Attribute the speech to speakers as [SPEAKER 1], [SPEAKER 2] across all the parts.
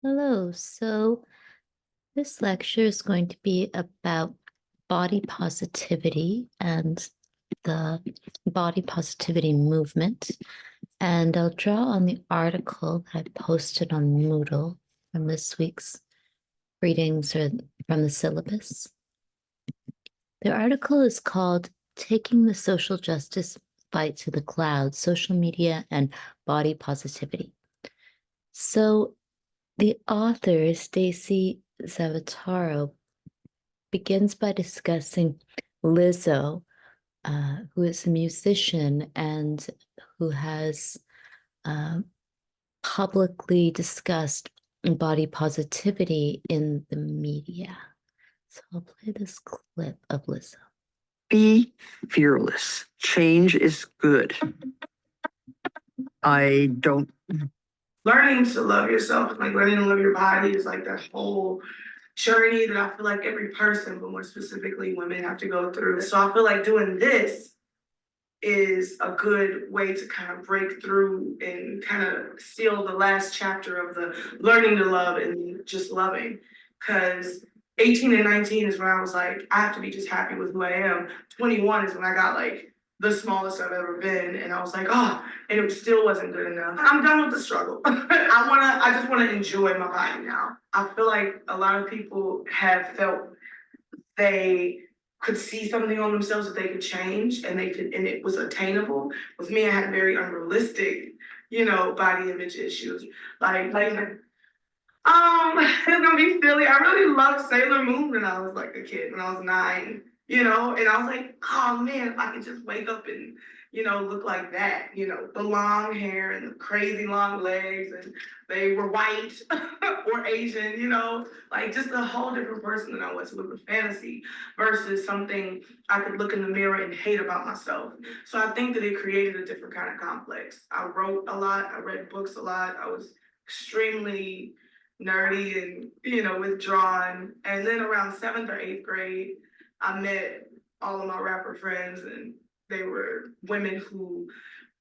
[SPEAKER 1] Hello. So this lecture is going to be about body positivity and the body positivity movement. And I'll draw on the article that I posted on Moodle from this week's readings or from the syllabus. The article is called Taking the Social Justice Fight to the Clouds, Social Media and Body Positivity. So the author, Stacy Zavataro, begins by discussing Lizzo, who is a musician and who has publicly discussed body positivity in the media. So I'll play this clip of Lizzo.
[SPEAKER 2] Be fearless. Change is good. I don't.
[SPEAKER 3] Learning to love yourself, like learning to love your body is like that whole journey that I feel like every person, but more specifically women, have to go through. So I feel like doing this is a good way to kind of break through and kind of seal the last chapter of the learning to love and just loving. Because 18 and 19 is when I was like, I have to be just happy with who I am. 21 is when I got like the smallest I've ever been. And I was like, oh, and it still wasn't good enough. I'm done with the struggle. I just wanna enjoy my body now. I feel like a lot of people have felt they could see something on themselves that they could change and and it was attainable. With me, I had very unrealistic, body image issues. It's gonna be silly. I really loved Sailor Moon when I was like a kid, when I was 9, and I was like, oh man, if I could just wake up and, look like that, the long hair and the crazy long legs, and they were white or Asian, like just a whole different person than I was with the fantasy versus something I could look in the mirror and hate about myself. So I think that it created a different kind of complex. I wrote a lot, I read books a lot, I was extremely nerdy and withdrawn. And then around 7th or 8th grade, I met all of my rapper friends, and they were women who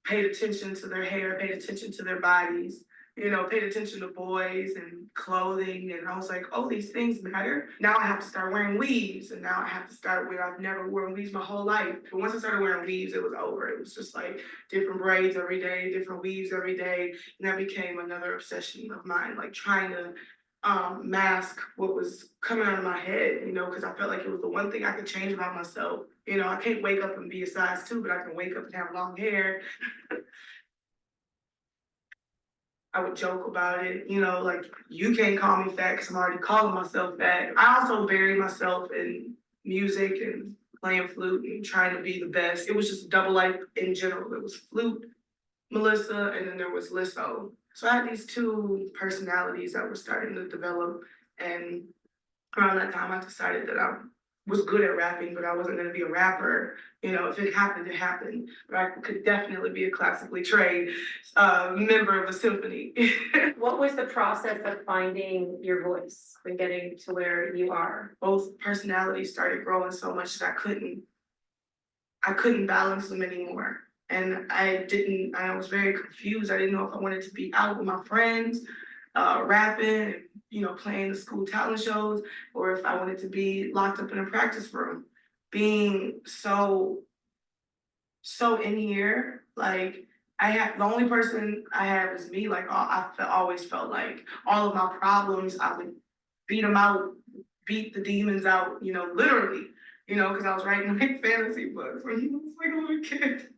[SPEAKER 3] paid attention to their hair, paid attention to their bodies, paid attention to boys and clothing. And I was like, oh, these things matter. Now I have to start wearing weaves. And now I have to start where I've never worn weaves my whole life. But once I started wearing weaves, it was over. It was just like different braids every day, different weaves every day. And that became another obsession of mine, like trying to mask what was coming out of my head, because I felt like it was the one thing I could change about myself. I can't wake up and be a size 2, but I can wake up and have long hair. I would joke about it, like, you can't call me fat because I'm already calling myself fat. I also buried myself in music and playing flute and trying to be the best. It was just double life in general. It was flute, Melissa, and then there was Lizzo. So I had these two personalities that were starting to develop. And around that time, I decided that I was good at rapping, but I wasn't going to be a rapper. If it happened, it happened. But I could definitely be a classically trained member of a symphony.
[SPEAKER 4] What was the process of finding your voice and getting to where you are?
[SPEAKER 3] Both personalities started growing so much that I couldn't balance them anymore. And I was very confused. I didn't know if I wanted to be out with my friends, rapping, and, playing the school talent shows, or if I wanted to be locked up in a practice room, being so in here. Like, the only person I had was me. Like, always felt like all of my problems, I would beat them out, beat the demons out, literally, because I was writing like fantasy books when I was like a little kid.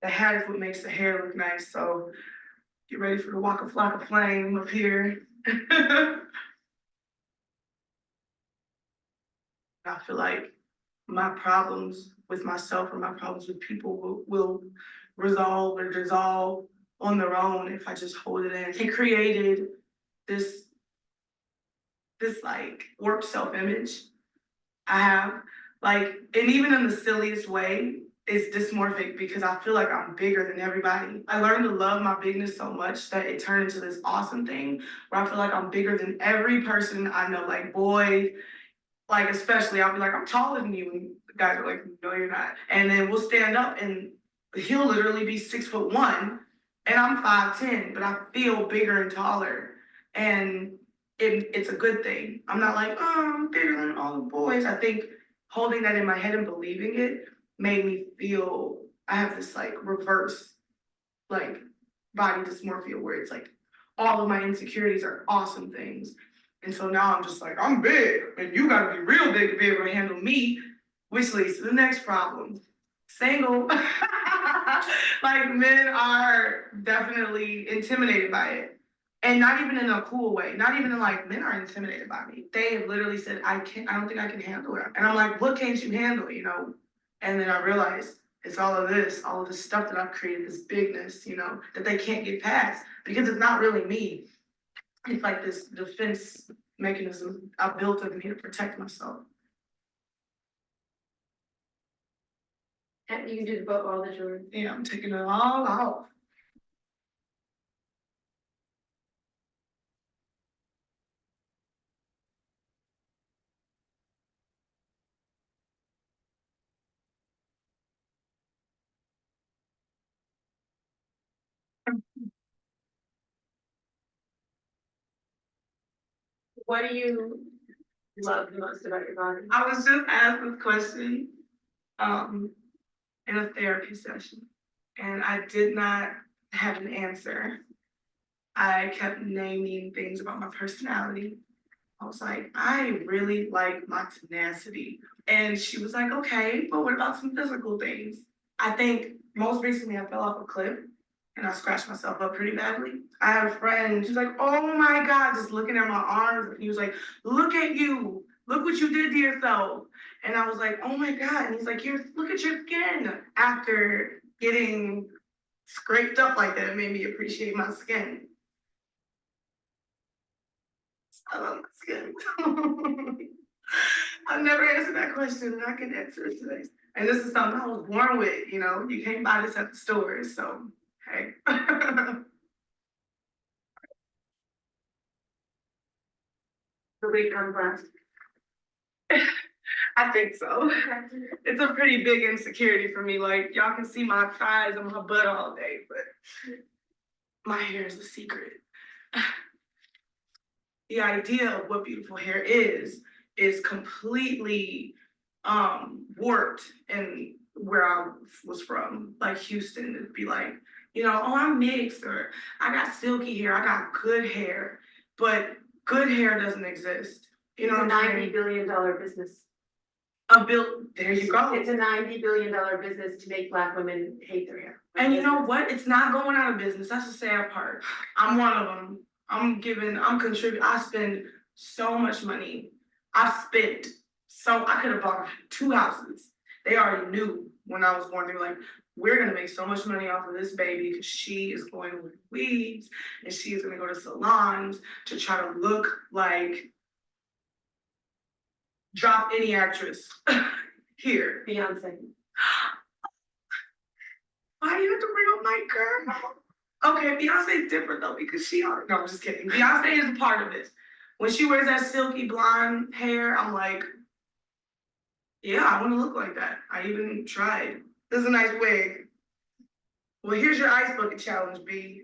[SPEAKER 3] The hat is what makes the hair look nice, so get ready for the Waka Flocka flame up here. I feel like my problems with myself or my problems with people will resolve or dissolve on their own if I just hold it in. He created this like warped self-image I have, like, and even in the silliest way, it's dysmorphic because I feel like I'm bigger than everybody. I learned to love my bigness so much that it turned into this awesome thing where I feel like I'm bigger than every person I know, like boys, like especially I'll be like, I'm taller than you. And the guys are like, no, you're not. And then we'll stand up and he'll literally be 6'1" and I'm 5'10", but I feel bigger and taller. And it's a good thing. I'm not like, oh, I'm bigger than all the boys. I think holding that in my head and believing it made me feel I have this like reverse like body dysmorphia where it's like all of my insecurities are awesome things. And so now I'm just like, I'm big, and you gotta be real big to be able to handle me, which leads to the next problem. Single. Like men are definitely intimidated by it. And not even in a cool way, not even in like men are intimidated by me. They have literally said, I don't think I can handle it. And I'm like, what can't you handle, you know? And then I realized it's all of this stuff that I've created, this bigness, you know, that they can't get past because it's not really me. It's like this defense mechanism I built of me to protect myself.
[SPEAKER 4] And you can do the book all the jewelry.
[SPEAKER 3] Yeah, I'm taking it all off.
[SPEAKER 4] What do you love the most about your body?
[SPEAKER 3] I was just asked this question in a therapy session, and I did not have an answer. I kept naming things about my personality. I was like, I really like my tenacity. And she was like, okay, but what about some physical things? I think most recently I fell off a cliff and I scratched myself up pretty badly. I had a friend, she's like, oh my God, just looking at my arms. And he was like, look at you. Look what you did to yourself. And I was like, oh my God. And he's like, look at your skin. After getting scraped up like that, it made me appreciate my skin. I love my skin. I've never answered that question, and I can answer it today. And this is something I was born with, you know. You can't buy this at the stores, so hey.
[SPEAKER 4] The weight comes last.
[SPEAKER 3] I think so. It's a pretty big insecurity for me. Like y'all can see my thighs and my butt all day, but my hair is a secret. The idea of what beautiful hair is completely warped in where I was from, like Houston. It'd be like, you know, oh, I'm mixed, or I got silky hair, I got good hair, but good hair doesn't exist. You know
[SPEAKER 4] It's
[SPEAKER 3] what
[SPEAKER 4] a
[SPEAKER 3] I'm
[SPEAKER 4] $90
[SPEAKER 3] saying?
[SPEAKER 4] billion business.
[SPEAKER 3] There you go.
[SPEAKER 4] It's a $90 billion business to make Black women hate their hair.
[SPEAKER 3] And you know what? It's not going out of business. That's the sad part. I'm one of them. I'm contributing. I spend so much money. I could have bought 2 houses. They already knew when I was born. They were like, we're gonna make so much money off of this baby because she is going to wear weaves and she is gonna go to salons to try to look like drop any actress here.
[SPEAKER 4] Beyonce.
[SPEAKER 3] Why do you have to bring up my girl? Okay, Beyonce's different though because no, I'm just kidding. Beyonce is a part of this. When she wears that silky blonde hair, I'm like, yeah, I want to look like that. I even tried. This is a nice wig. Well, here's your ice bucket challenge, B.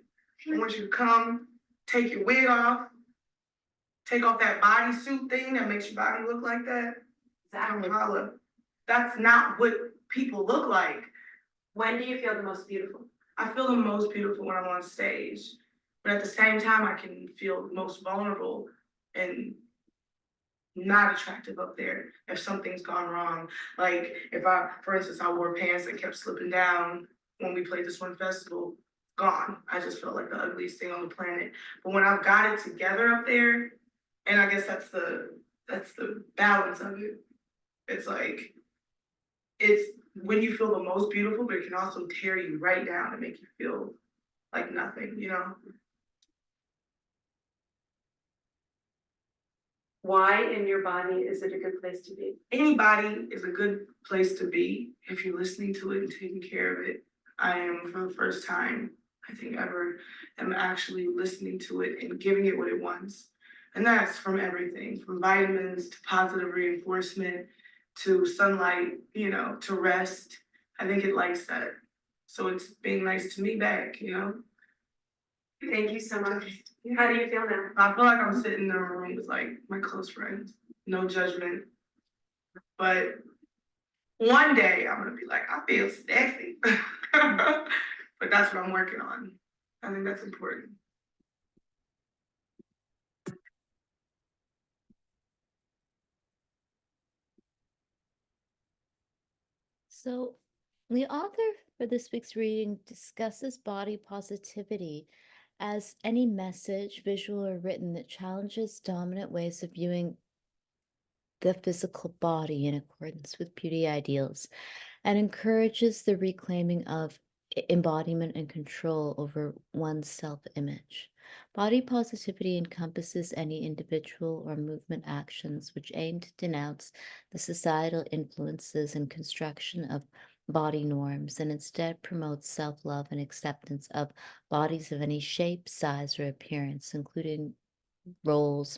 [SPEAKER 3] I want you to come, take your wig off, take off that bodysuit thing that makes your body look like that.
[SPEAKER 4] Exactly.
[SPEAKER 3] Holla. That's not what people look like.
[SPEAKER 4] When do you feel the most beautiful?
[SPEAKER 3] I feel the most beautiful when I'm on stage, but at the same time, I can feel the most vulnerable and not attractive up there if something's gone wrong. Like if for instance, I wore pants that kept slipping down when we played this one festival, gone. I just felt like the ugliest thing on the planet. But when I've got it together up there, and I guess that's the balance of it. It's like, it's when you feel the most beautiful, but it can also tear you right down and make you feel like nothing, you know?
[SPEAKER 4] Why in your body is it a good place to be?
[SPEAKER 3] Anybody is a good place to be if you're listening to it and taking care of it. I am, for the first time, I think ever, am actually listening to it and giving it what it wants. And that's from everything, from vitamins to positive reinforcement to sunlight, you know, to rest. I think it likes that. So it's being nice to me back, you know?
[SPEAKER 4] Thank you so much. How do you feel now?
[SPEAKER 3] I feel like I'm sitting in a room with like my close friends, no judgment. But one day I'm gonna be like, I feel sexy. But that's what I'm working on. I think that's important.
[SPEAKER 1] So, the author for this week's reading discusses body positivity as any message, visual or written, that challenges dominant ways of viewing the physical body in accordance with beauty ideals and encourages the reclaiming of embodiment and control over one's self-image. Body positivity encompasses any individual or movement actions which aim to denounce the societal influences and construction of body norms and instead promotes self-love and acceptance of bodies of any shape, size, or appearance, including roles,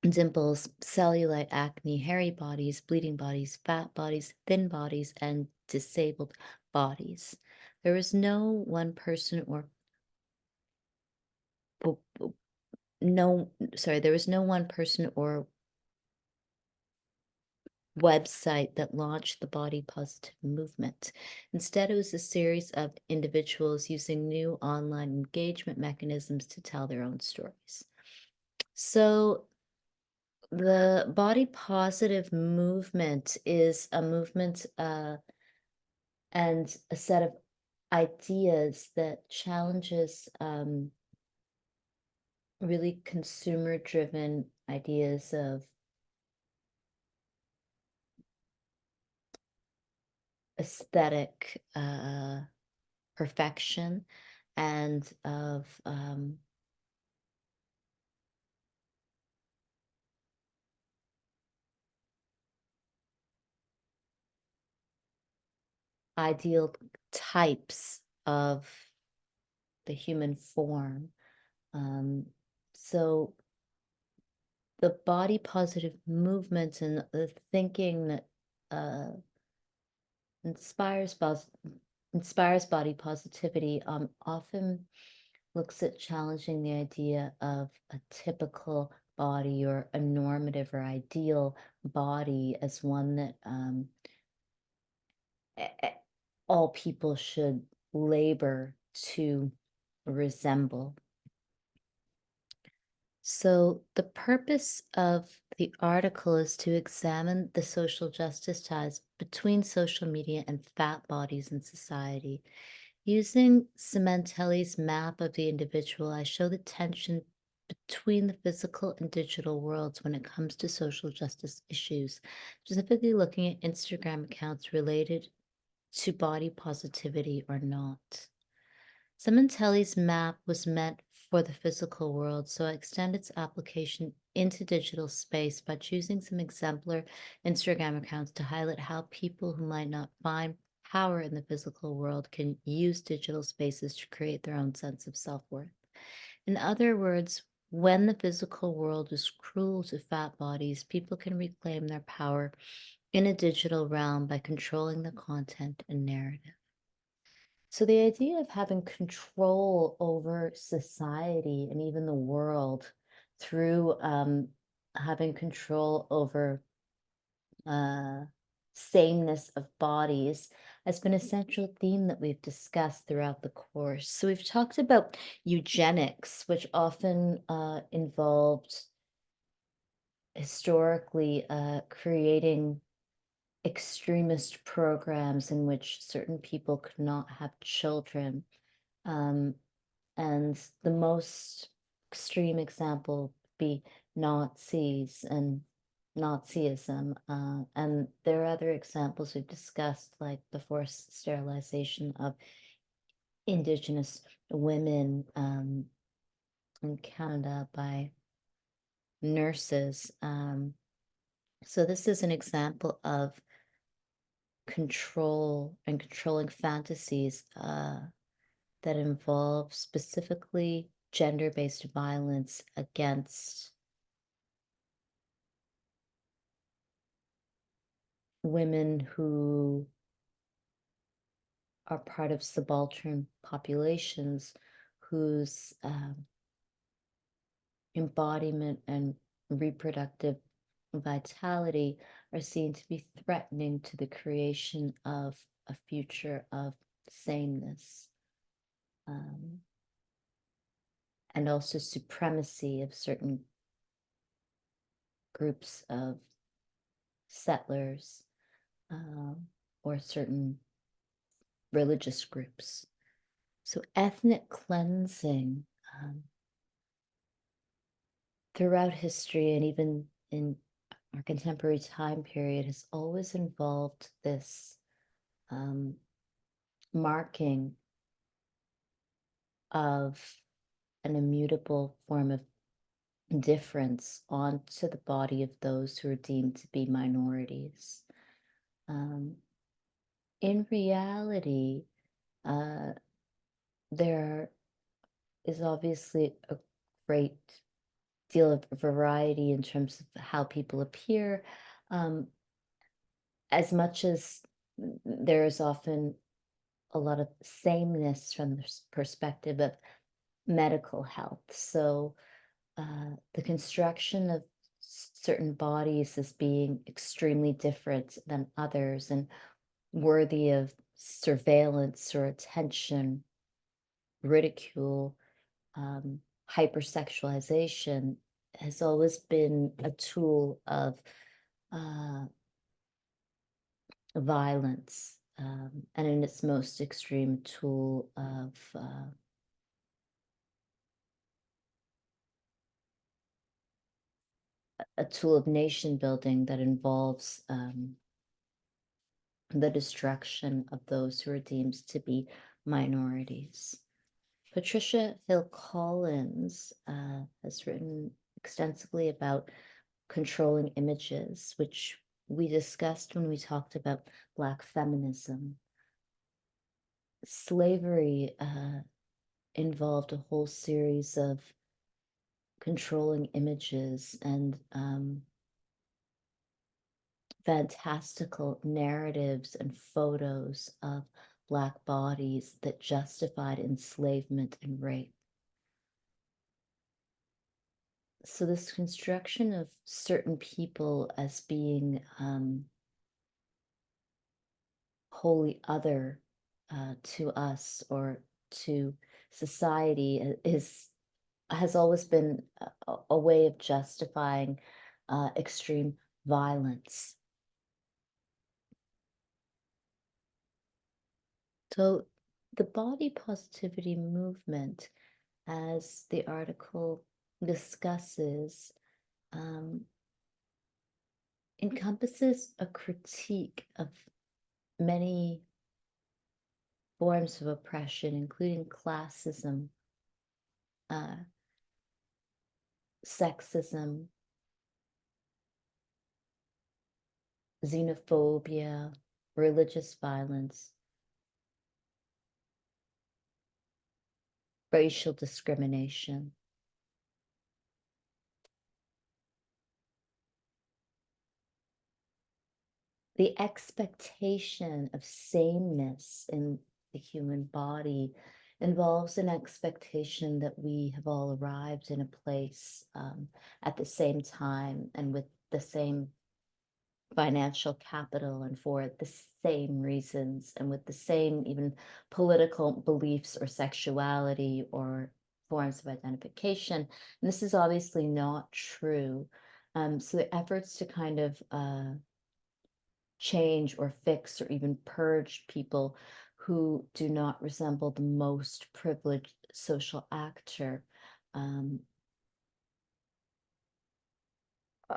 [SPEAKER 1] dimples, cellulite, acne, hairy bodies, bleeding bodies, fat bodies, thin bodies, and disabled bodies. There is no one person or there was no one person or website that launched the body positive movement. Instead, it was a series of individuals using new online engagement mechanisms to tell their own stories. So the body positive movement is a movement and a set of ideas that challenges really consumer driven ideas of aesthetic perfection and of ideal types of the human form. So the body positive movement and the thinking that inspires body positivity often looks at challenging the idea of a typical body or a normative or ideal body as one that all people should labor to resemble. So the purpose of the article is to examine the social justice ties between social media and fat bodies in society. Using Cementelli's map of the individual, I show the tension between the physical and digital worlds when it comes to social justice issues, specifically looking at Instagram accounts related to body positivity or not. Cementelli's map was meant for the physical world, so I extend its application into digital space by choosing some exemplar Instagram accounts to highlight how people who might not find power in the physical world can use digital spaces to create their own sense of self-worth. In other words, when the physical world is cruel to fat bodies, people can reclaim their power in a digital realm by controlling the content and narrative. So the idea of having control over society and even the world through having control over sameness of bodies has been a central theme that we've discussed throughout the course. So we've talked about eugenics, which often involved historically creating extremist programs in which certain people could not have children. And the most extreme example would be Nazis and Nazism. And there are other examples we've discussed, like the forced sterilization of Indigenous women in Canada by nurses. So this is an example of control and controlling fantasies that involve specifically gender-based violence against women who are part of subaltern populations whose embodiment and reproductive vitality are seen to be threatening to the creation of a future of sameness, and also supremacy of certain groups of settlers, or certain religious groups. So ethnic cleansing, throughout history and even in our contemporary time period, has always involved this marking of an immutable form of difference onto the body of those who are deemed to be minorities. In reality, there is obviously a great deal of variety in terms of how people appear, as much as there is often a lot of sameness from the perspective of medical health. So the construction of certain bodies as being extremely different than others and worthy of surveillance or attention, ridicule, hypersexualization has always been a tool of violence, and in its most extreme tool of a tool of nation building that involves the destruction of those who are deemed to be minorities. Patricia Hill Collins has written extensively about controlling images, which we discussed when we talked about Black feminism. Slavery involved a whole series of controlling images and fantastical narratives and photos of Black bodies that justified enslavement and rape. So this construction of certain people as being wholly other to us or to society has always been a way of justifying extreme violence. So the body positivity movement, as the article discusses, encompasses a critique of many forms of oppression, including classism, sexism, xenophobia, religious violence, racial discrimination. The expectation of sameness in the human body involves an expectation that we have all arrived in a place at the same time and with the same financial capital and for the same reasons and with the same even political beliefs or sexuality or forms of identification. And this is obviously not true. So the efforts to kind of change or fix or even purge people who do not resemble the most privileged social actor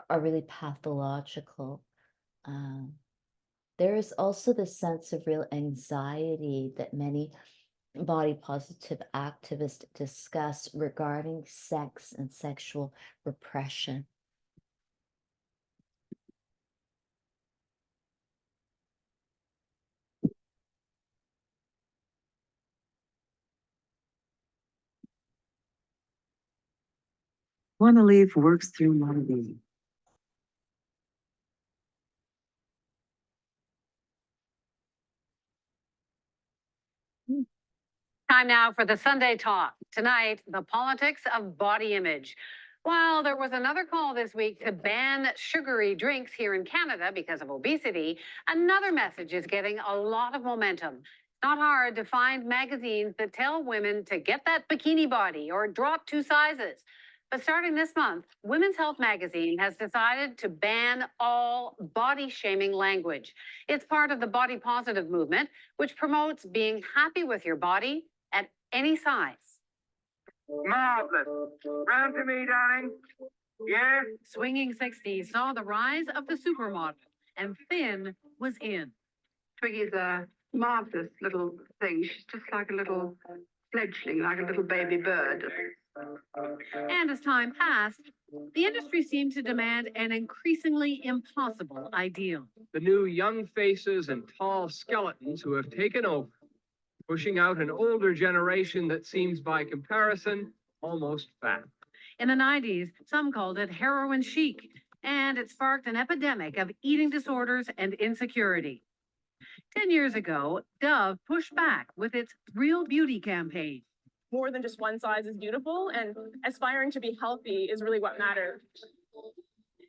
[SPEAKER 1] are really pathological. There is also the sense of real anxiety that many body positive activists discuss regarding sex and sexual repression.
[SPEAKER 2] Want to leave works through my being.
[SPEAKER 5] Time now for the Sunday Talk. Tonight, the politics of body image. While there was another call this week to ban sugary drinks here in Canada because of obesity, another message is getting a lot of momentum. Not hard to find magazines that tell women to get that bikini body or drop 2 sizes. But starting this month, Women's Health magazine has decided to ban all body shaming language. It's part of the body positive movement, which promotes being happy with your body at any size.
[SPEAKER 6] Marvelous. Round to me, darling. Yeah?
[SPEAKER 5] Swinging 60s saw the rise of the supermodel, and thin was in.
[SPEAKER 7] Twiggy's a marvelous little thing. She's just like a little fledgling, like a little baby bird.
[SPEAKER 5] And as time passed, the industry seemed to demand an increasingly impossible ideal.
[SPEAKER 6] The new young faces and tall skeletons who have taken over, pushing out an older generation that seems by comparison almost fat.
[SPEAKER 5] In the 90s, some called it heroin chic, and it sparked an epidemic of eating disorders and insecurity. 10 years ago, Dove pushed back with its Real Beauty campaign.
[SPEAKER 8] More than just one size is beautiful, and aspiring to be healthy is really what matters.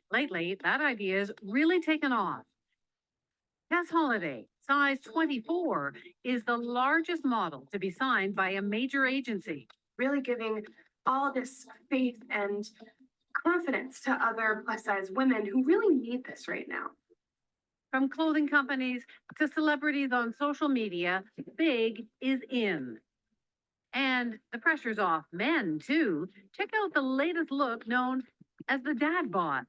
[SPEAKER 5] Lately, that idea has really taken off. Tess Holliday, size 24, is the largest model to be signed by a major agency.
[SPEAKER 4] Really giving all this faith and confidence to other plus size women who really need this right now.
[SPEAKER 5] From clothing companies to celebrities on social media, big is in. And the pressure's off men, too. Check out the latest look known as the dad bod.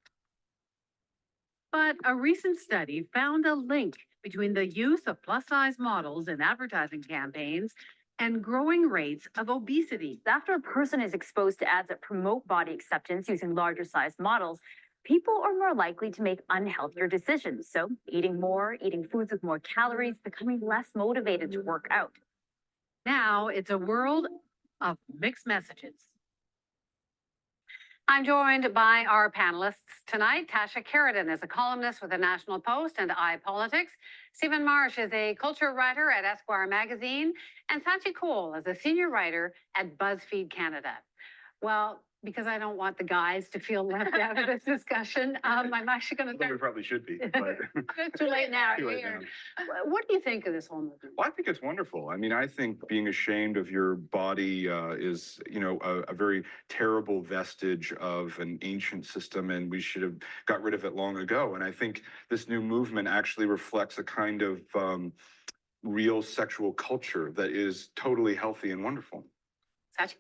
[SPEAKER 5] But a recent study found a link between the use of plus-size models in advertising campaigns and growing rates of obesity.
[SPEAKER 9] After a person is exposed to ads that promote body acceptance using larger sized models, people are more likely to make unhealthier decisions. So eating more, eating foods with more calories, becoming less motivated to work out.
[SPEAKER 5] Now it's a world of mixed messages. I'm joined by our panelists tonight. Tasha Carradine is a columnist with the National Post and iPolitics. Stephen Marsh is a culture writer at Esquire magazine. And Sachi Cole is a senior writer at BuzzFeed Canada. Well, because I don't want the guys to feel left out of this discussion, I'm actually going to
[SPEAKER 10] We probably should be, but
[SPEAKER 5] too late now.
[SPEAKER 10] Too late
[SPEAKER 5] Here.
[SPEAKER 10] now.
[SPEAKER 5] What do you think of this whole movement?
[SPEAKER 10] Well, I think it's wonderful. I mean, I think being ashamed of your body is, you know, a very terrible vestige of an ancient system, and we should have got rid of it long ago. And I think this new movement actually reflects a kind of real sexual culture that is totally healthy and wonderful.
[SPEAKER 4] Sachi?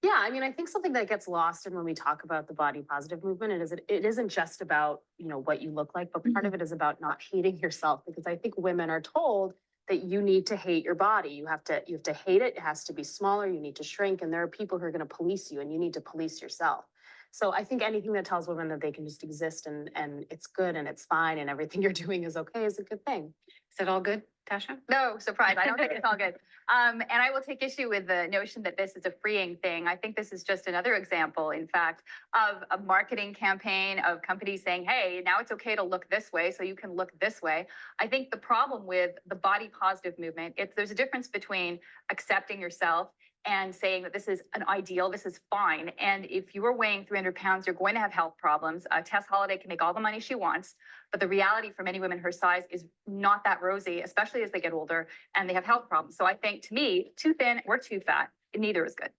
[SPEAKER 11] Yeah, I mean, I think something that gets lost in when we talk about the body positive movement it isn't just about, you know, what you look like, but part of it is about not hating yourself, because I think women are told that you need to hate your body. You have to hate it. It has to be smaller. You need to shrink. And there are people who are going to police you, and you need to police yourself. So I think anything that tells women that they can just exist and it's good and it's fine and everything you're doing is okay is a good thing.
[SPEAKER 5] Is it all good, Tasha?
[SPEAKER 12] No, surprise. I don't think it's all good. And I will take issue with the notion that this is a freeing thing. I think this is just another example, in fact, of a marketing campaign of companies saying, hey, now it's okay to look this way, so you can look this way. I think the problem with the body positive movement, there's a difference between accepting yourself and saying that this is an ideal, this is fine. And if you are weighing 300 pounds, you're going to have health problems. Tess Holliday can make all the money she wants, but the reality for many women her size is not that rosy, especially as they get older and they have health problems. So I think, to me, too thin or too fat, neither is good.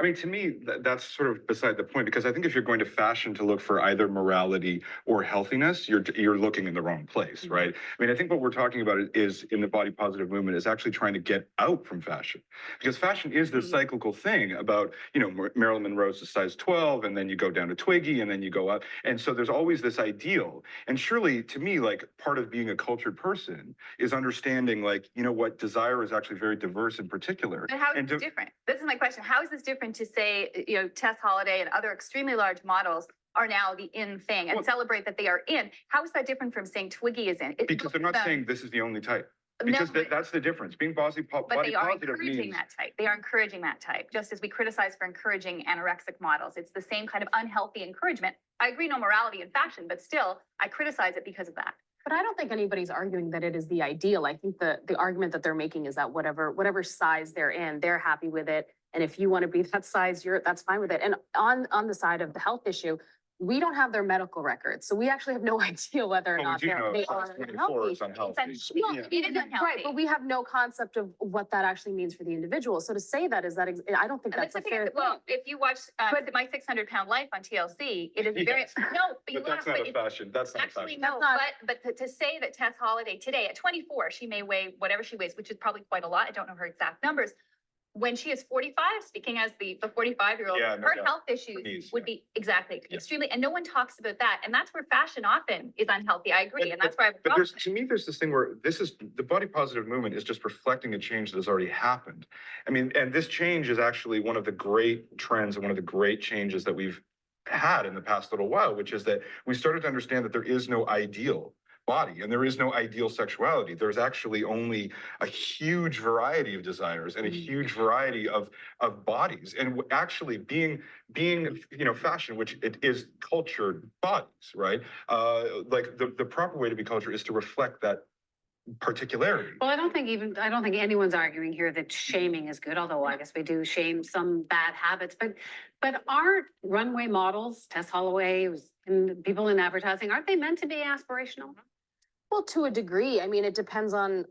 [SPEAKER 10] I mean, to me, that's sort of beside the point, because I think if you're going to fashion to look for either morality or healthiness, you're looking in the wrong place, right? I mean, I think what we're talking about is in the body positive movement is actually trying to get out from fashion, because fashion is this cyclical thing about, you know, Marilyn Monroe's a size 12, and then you go down to Twiggy, and then you go up. And so there's always this ideal. And surely, to me, like, part of being a cultured person is understanding, like, you know what, desire is actually very diverse in particular.
[SPEAKER 12] But how is this different? This is my question. How is this different to say, you know, Tess Holliday and other extremely large models are now the in thing and celebrate that they are in? How is that different from saying Twiggy is in?
[SPEAKER 10] Because they're not saying this is the only type. Because that's the difference. Being body
[SPEAKER 12] but they are
[SPEAKER 10] positive
[SPEAKER 12] encouraging
[SPEAKER 10] means
[SPEAKER 12] that type. They are encouraging that type, just as we criticize for encouraging anorexic models. It's the same kind of unhealthy encouragement. I agree, no morality in fashion, but still, I criticize it because of that.
[SPEAKER 11] But I don't think anybody's arguing that it is the ideal. I think the argument that they're making is that whatever size they're in, they're happy with it. And if you want to be that size, that's fine with it. And on the side of the health issue, we don't have their medical records, so we actually have no idea whether or
[SPEAKER 10] Well, we
[SPEAKER 11] not
[SPEAKER 10] do know
[SPEAKER 11] they
[SPEAKER 10] size
[SPEAKER 11] are
[SPEAKER 10] 24
[SPEAKER 11] healthy.
[SPEAKER 10] is unhealthy.
[SPEAKER 11] Well,
[SPEAKER 10] Yeah.
[SPEAKER 12] It is
[SPEAKER 11] Right,
[SPEAKER 12] unhealthy.
[SPEAKER 11] but we have no concept of what that actually means for the individual. So to say that is that, I don't think that's a
[SPEAKER 12] the thing
[SPEAKER 11] fair
[SPEAKER 12] is,
[SPEAKER 11] thing.
[SPEAKER 12] well, if you watch My 600-Pound Life on TLC, it is very,
[SPEAKER 10] Yes.
[SPEAKER 12] no, but you
[SPEAKER 10] But that's
[SPEAKER 12] laugh,
[SPEAKER 10] not
[SPEAKER 12] but
[SPEAKER 10] a
[SPEAKER 12] it-
[SPEAKER 10] fashion, that's not a
[SPEAKER 12] Actually,
[SPEAKER 10] fashion.
[SPEAKER 12] no,
[SPEAKER 11] That's
[SPEAKER 12] but to say that Tess Holliday today at 24, she may weigh whatever she weighs, which is probably quite a lot. I don't know her exact numbers. When she is 45, speaking as the 45-year-old,
[SPEAKER 10] Yeah, no
[SPEAKER 12] her
[SPEAKER 10] doubt.
[SPEAKER 12] health issues
[SPEAKER 10] Knees,
[SPEAKER 12] would be exactly
[SPEAKER 10] Yeah.
[SPEAKER 12] extremely, and no one talks about that. And that's where fashion often is unhealthy. I agree, and that's where I have a
[SPEAKER 10] But
[SPEAKER 12] problem.
[SPEAKER 10] to me, there's this thing where the body positive movement is just reflecting a change that has already happened. I mean, and this change is actually one of the great trends and one of the great changes that we've had in the past little while, which is that we started to understand that there is no ideal body and there is no ideal sexuality. There's actually only a huge variety of desires and a huge variety of bodies. And actually being fashion, which it is cultured bodies, right? Like the proper way to be cultured is to reflect that particularity.
[SPEAKER 5] Well, I don't think anyone's arguing here that shaming is good, although I guess we do shame some bad habits, but aren't runway models, Tess Holloway, and people in advertising, aren't they meant to be aspirational?
[SPEAKER 11] Well, to a degree, I mean, it depends on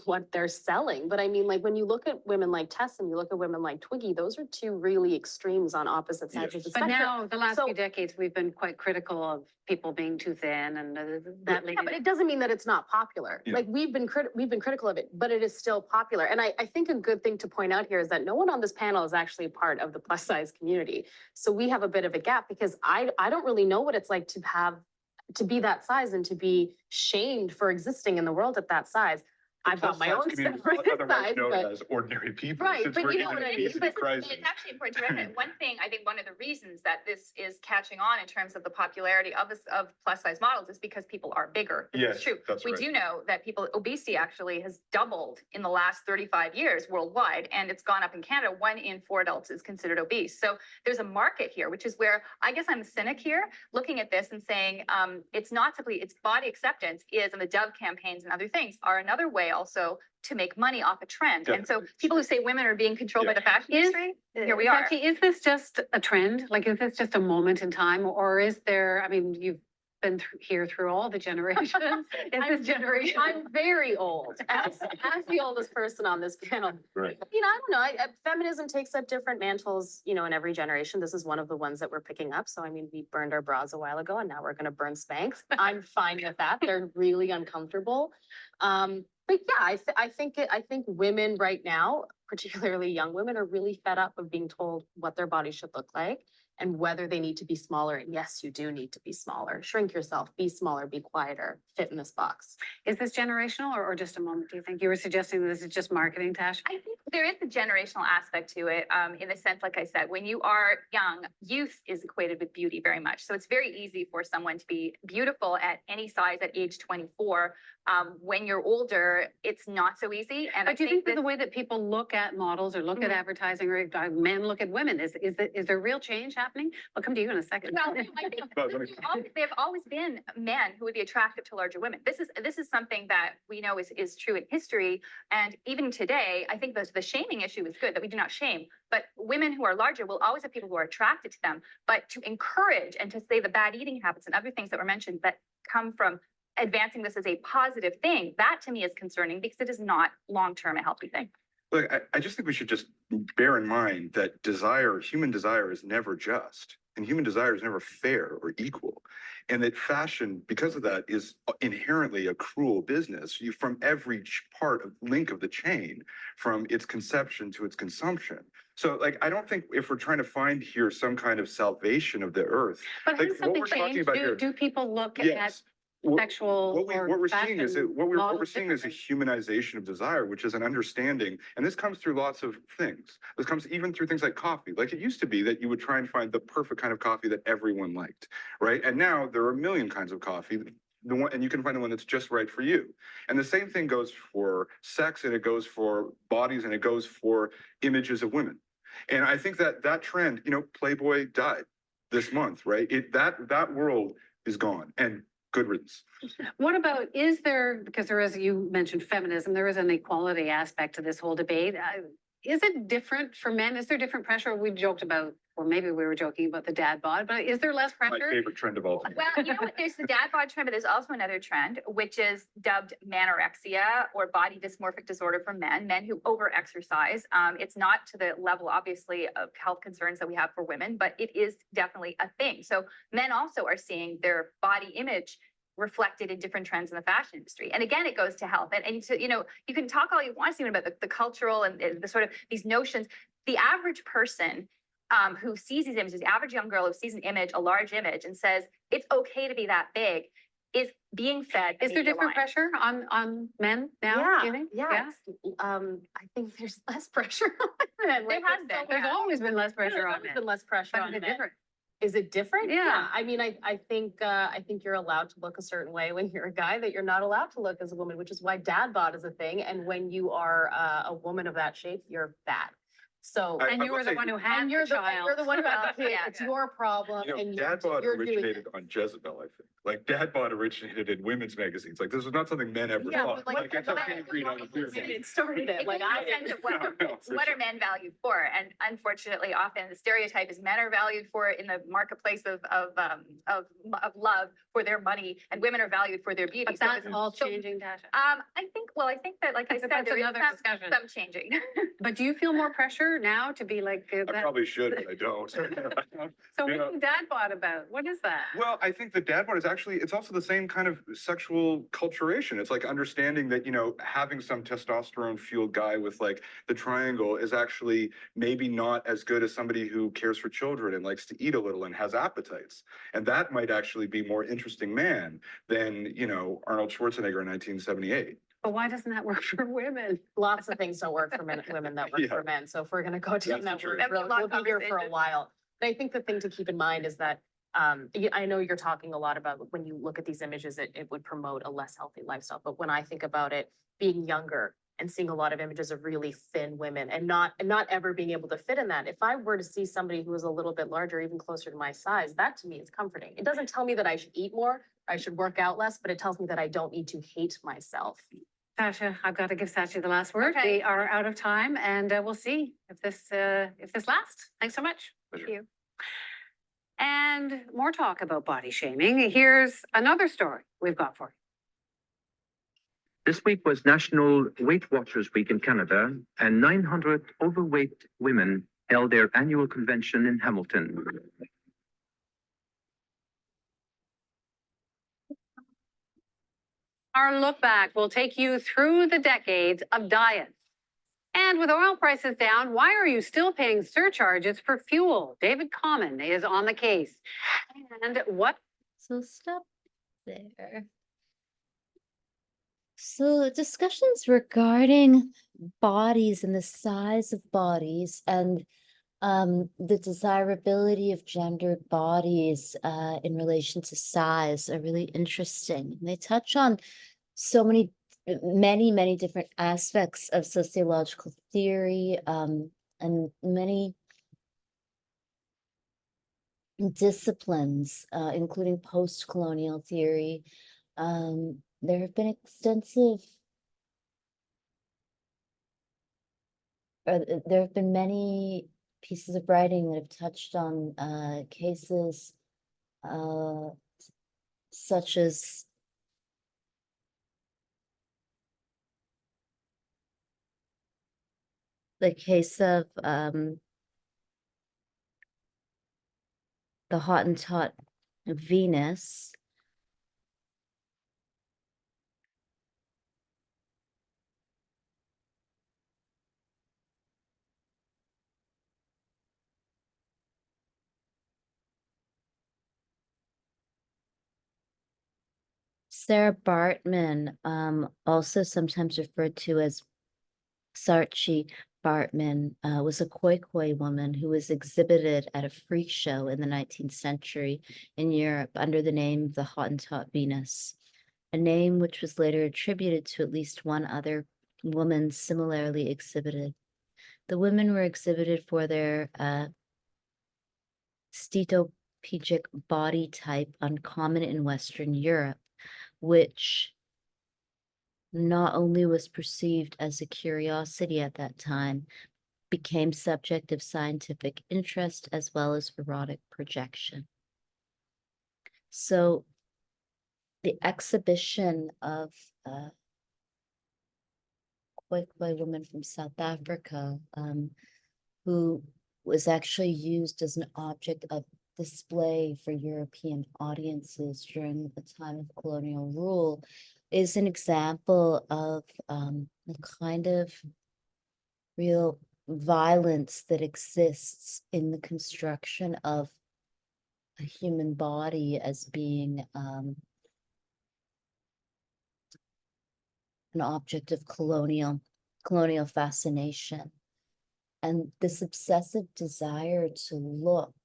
[SPEAKER 11] what they're selling. But I mean, like when you look at women like Tess and you look at women like Twiggy, those are two really extremes on opposite sides of the
[SPEAKER 5] But
[SPEAKER 11] spectrum.
[SPEAKER 5] now, the last
[SPEAKER 11] So-
[SPEAKER 5] few decades, we've been quite critical of people being too thin and that.
[SPEAKER 11] Yeah, but it doesn't mean that it's not popular.
[SPEAKER 10] Yeah.
[SPEAKER 11] Like we've been critical of it, but it is still popular. And I think a good thing to point out here is that no one on this panel is actually part of the plus size community. So we have a bit of a gap because I don't really know what it's like to be that size and to be shamed for existing in the world at that size. I've got my own separate size,
[SPEAKER 10] known
[SPEAKER 11] but
[SPEAKER 10] as ordinary people.
[SPEAKER 11] Right,
[SPEAKER 10] since
[SPEAKER 11] but
[SPEAKER 10] we're
[SPEAKER 11] you know
[SPEAKER 10] in
[SPEAKER 11] what
[SPEAKER 10] a
[SPEAKER 11] I mean.
[SPEAKER 10] basic
[SPEAKER 12] But
[SPEAKER 10] crisis.
[SPEAKER 12] it's actually important to recognize one thing. I think one of the reasons that this is catching on in terms of the popularity of plus size models is because people are bigger. This
[SPEAKER 10] Yes,
[SPEAKER 12] is true.
[SPEAKER 10] that's
[SPEAKER 12] We
[SPEAKER 10] right.
[SPEAKER 12] do know that obesity actually has doubled in the last 35 years worldwide, and it's gone up in Canada. 1 in 4 adults is considered obese. So there's a market here, which is where I guess I'm a cynic here, looking at this and saying it's not simply it's body acceptance and the Dove campaigns and other things are another way also to make money off a trend. And so people who say women are being controlled by the fashion industry, here we are.
[SPEAKER 5] Becky, is this just a trend? Like, is this just a moment in time, or is there? I mean, you've been here through all the generations. Is this generation?
[SPEAKER 11] I'm very old, as the oldest person on this panel.
[SPEAKER 10] Right.
[SPEAKER 11] You know, I don't know. Feminism takes up different mantles, you know, in every generation. This is one of the ones that we're picking up. So, I mean, we burned our bras a while ago, and now we're going to burn Spanx. I'm fine with that. They're really uncomfortable. But yeah, I think women right now, particularly young women, are really fed up of being told what their body should look like and whether they need to be smaller. And yes, you do need to be smaller. Shrink yourself, be smaller, be quieter, fit in this box.
[SPEAKER 5] Is this generational or just a moment? Do you think you were suggesting this is just marketing, Tash?
[SPEAKER 12] I think there is a generational aspect to it, in the sense, like I said, when you are young, youth is equated with beauty very much. So it's very easy for someone to be beautiful at any size at age 24. When you're older, it's not so easy. And
[SPEAKER 5] But do you think that the way that people look at models or look at advertising or men look at women, is there real change happening? I'll come to you in a second.
[SPEAKER 12] Well, I think they've always been men who would be attractive to larger women. This is something that we know is true in history. And even today, I think the shaming issue is good, that we do not shame. But women who are larger will always have people who are attracted to them. But to encourage and to say the bad eating habits and other things that were mentioned that come from advancing this as a positive thing, that to me is concerning because it is not long-term a healthy thing.
[SPEAKER 10] Look, I just think we should just bear in mind that human desire is never just, and human desire is never fair or equal. And that fashion, because of that, is inherently a cruel business. From every link of the chain, from its conception to its consumption. So, like, I don't think if we're trying to find here some kind of salvation of the earth.
[SPEAKER 5] But
[SPEAKER 10] like,
[SPEAKER 5] has something changed? Do people look at sexual
[SPEAKER 10] what we're seeing is
[SPEAKER 5] fashion
[SPEAKER 10] what we're
[SPEAKER 5] models
[SPEAKER 10] seeing is a humanization of desire, which is an understanding, and this comes through lots of things. This comes even through things like coffee. Like, it used to be that you would try and find the perfect kind of coffee that everyone liked, right? And now there are a million kinds of coffee. And you can find the one that's just right for you. And the same thing goes for sex, and it goes for bodies, and it goes for images of women. And I think that trend, Playboy died this month, right? That world is gone. And good riddance.
[SPEAKER 5] What about, is there, because there is, you mentioned feminism, there is an equality aspect to this whole debate. Is it different for men? Is there different pressure? We joked about, or maybe we were joking about the dad bod, but is there less
[SPEAKER 10] My
[SPEAKER 5] pressure?
[SPEAKER 10] favorite trend of all time.
[SPEAKER 12] Well, you know what, there's the dad bod trend, but there's also another trend, which is dubbed manorexia or body dysmorphic disorder for men who over-exercise. It's not to the level, obviously, of health concerns that we have for women, but it is definitely a thing. So men also are seeing their body image reflected in different trends in the fashion industry. And again, it goes to health. And so, you know, you can talk all you want to about the cultural and the sort of these notions. The average person who sees these images, the average young girl who sees an image, a large image, and says, it's okay to be that big, is being fed.
[SPEAKER 5] Is there different pressure on men now? do you think?
[SPEAKER 11] Yeah. I think there's less pressure on men.
[SPEAKER 12] There
[SPEAKER 11] like
[SPEAKER 12] has
[SPEAKER 11] you
[SPEAKER 12] been,
[SPEAKER 11] said.
[SPEAKER 5] There's always been less pressure
[SPEAKER 11] There's
[SPEAKER 5] on
[SPEAKER 11] always
[SPEAKER 5] men.
[SPEAKER 11] been less pressure
[SPEAKER 5] But
[SPEAKER 11] on
[SPEAKER 5] is it
[SPEAKER 11] men.
[SPEAKER 5] different?
[SPEAKER 11] Is it different?
[SPEAKER 5] Yeah.
[SPEAKER 11] I mean, I think you're allowed to look a certain way when you're a guy that you're not allowed to look as a woman, which is why dad bod is a thing. And when you are a woman of that shape, you're bad. So
[SPEAKER 5] And
[SPEAKER 10] I
[SPEAKER 5] you
[SPEAKER 10] will
[SPEAKER 5] were the
[SPEAKER 10] say-
[SPEAKER 5] one who had
[SPEAKER 11] and you're
[SPEAKER 5] the
[SPEAKER 11] the
[SPEAKER 5] child.
[SPEAKER 11] you're the one who had the kid.
[SPEAKER 12] Yeah.
[SPEAKER 11] It's your problem.
[SPEAKER 10] You know,
[SPEAKER 11] and
[SPEAKER 10] dad bod
[SPEAKER 11] you're doing
[SPEAKER 10] originated
[SPEAKER 11] it.
[SPEAKER 10] on Jezebel, I think. Like dad bod originated in women's magazines. Like this was not something men ever
[SPEAKER 11] Yeah,
[SPEAKER 10] thought.
[SPEAKER 11] but like,
[SPEAKER 10] it's okay to read on the beer
[SPEAKER 11] it started it.
[SPEAKER 12] It
[SPEAKER 11] Like
[SPEAKER 12] gives you a
[SPEAKER 11] I
[SPEAKER 12] sense of what,
[SPEAKER 10] No, for
[SPEAKER 12] what
[SPEAKER 10] sure.
[SPEAKER 12] are men valued for? And unfortunately, often the stereotype is men are valued for in the marketplace of love for their money, and women are valued for their beauty.
[SPEAKER 5] But
[SPEAKER 12] So
[SPEAKER 5] that's
[SPEAKER 12] it's-
[SPEAKER 5] all
[SPEAKER 12] so,
[SPEAKER 5] changing, Tasha.
[SPEAKER 12] I think that, like I said,
[SPEAKER 5] That's
[SPEAKER 12] there is
[SPEAKER 5] another
[SPEAKER 12] some,
[SPEAKER 5] discussion.
[SPEAKER 12] some changing.
[SPEAKER 5] But do you feel more pressure now to be like
[SPEAKER 10] I
[SPEAKER 5] that?
[SPEAKER 10] probably should, but I don't.
[SPEAKER 5] So
[SPEAKER 10] you know-
[SPEAKER 5] what's dad bod about? What is that?
[SPEAKER 10] Well, I think the dad bod is actually, it's also the same kind of sexual culturation. It's like understanding that, you know, having some testosterone fueled guy with like the triangle is actually maybe not as good as somebody who cares for children and likes to eat a little and has appetites. And that might actually be more interesting man than, you know, Arnold Schwarzenegger in 1978.
[SPEAKER 5] But why doesn't that work for women?
[SPEAKER 11] lots of things don't work for men, women that work
[SPEAKER 10] Yeah.
[SPEAKER 11] for men. So if we're gonna go down
[SPEAKER 10] That's
[SPEAKER 11] that
[SPEAKER 10] the
[SPEAKER 11] road,
[SPEAKER 10] truth.
[SPEAKER 12] That'd be a long
[SPEAKER 11] we'll be here for a
[SPEAKER 12] conversation.
[SPEAKER 11] while. But I think the thing to keep in mind is that I know you're talking a lot about when you look at these images, it would promote a less healthy lifestyle. But when I think about it, being younger and seeing a lot of images of really thin women and not ever being able to fit in that. If I were to see somebody who was a little bit larger, even closer to my size, that to me is comforting. It doesn't tell me that I should eat more, I should work out less, but it tells me that I don't need to hate myself.
[SPEAKER 5] Tasha, I've got to give Sachi the last word.
[SPEAKER 12] Okay.
[SPEAKER 5] We are out of time and we'll see if this lasts. Thanks so much.
[SPEAKER 12] Thank you.
[SPEAKER 5] And more talk about body shaming. Here's another story we've got for you.
[SPEAKER 13] This week was National Weight Watchers Week in Canada, and 900 overweight women held their annual convention in Hamilton.
[SPEAKER 5] Our look back will take you through the decades of diets. And with oil prices down, why are you still paying surcharges for fuel? David Common is on the case. And what?
[SPEAKER 1] So stop there. So discussions regarding bodies and the size of bodies and the desirability of gendered bodies in relation to size are really interesting. And they touch on so many different aspects of sociological theory and many disciplines, including post-colonial theory. There have been there have been many pieces of writing that have touched on cases such as the case of the Hottentot Venus. Sarah Bartman, also sometimes referred to as Saartjie Bartman, was a Khoikhoi woman who was exhibited at a freak show in the 19th century in Europe under the name the Hottentot Venus, a name which was later attributed to at least one other woman similarly exhibited. The women were exhibited for their paraplegic body type uncommon in Western Europe, which not only was perceived as a curiosity at that time, became subject of scientific interest as well as erotic projection. So the exhibition of Khoikhoi woman from South Africa, who was actually used as an object of display for European audiences during the time of colonial rule, is an example of the kind of real violence that exists in the construction of a human body as being an object of colonial fascination. And this obsessive desire to look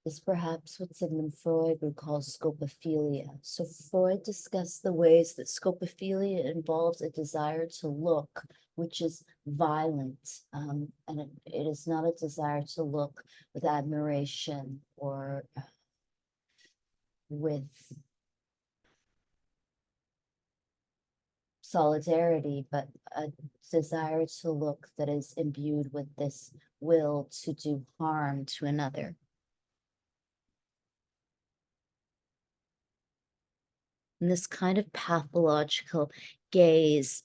[SPEAKER 1] is perhaps what Sigmund Freud would call scopophilia. So Freud discussed the ways that scopophilia involves a desire to look, which is violent. And it is not a desire to look with admiration or with solidarity, but a desire to look that is imbued with this will to do harm to another. And this kind of pathological gaze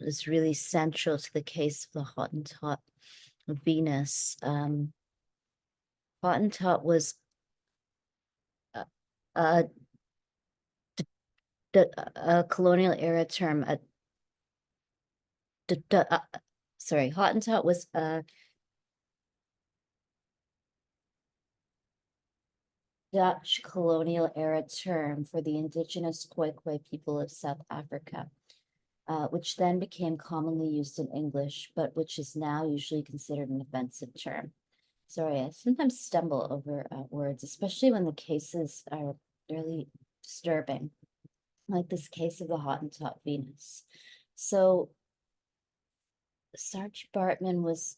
[SPEAKER 1] is really central to the case of the Hottentot Venus. Hottentot was a colonial era term. Sorry, Hottentot was a Dutch colonial era term for the indigenous Khoikhoi people of South Africa, which then became commonly used in English, but which is now usually considered an offensive term. Sorry, I sometimes stumble over words, especially when the cases are really disturbing, like this case of the Hottentot Venus. So Sarge Bartman was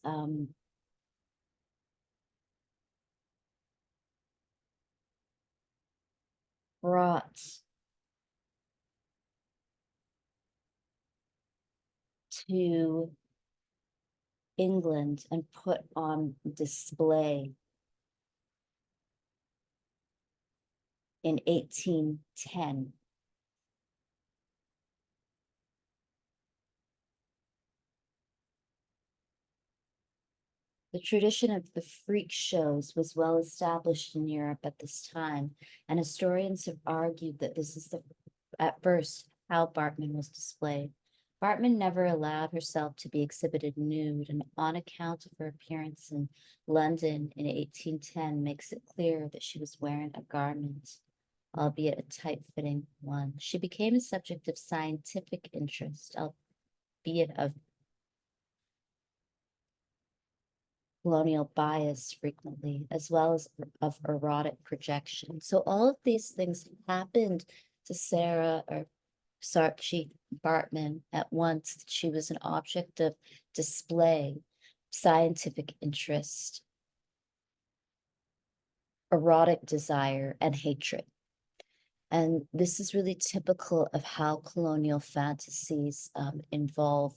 [SPEAKER 1] brought to England and put on display in 1810. The tradition of the freak shows was well established in Europe at this time, and historians have argued that this is at first how Bartman was displayed. Bartman never allowed herself to be exhibited nude, and on account of her appearance in London in 1810 makes it clear that she was wearing a garment, albeit a tight-fitting one. She became a subject of scientific interest, albeit of colonial bias frequently, as well as of erotic projection. So all of these things happened to Sarah or Saartjie Bartman at once. She was an object of display, scientific interest, erotic desire, and hatred. And this is really typical of how colonial fantasies involve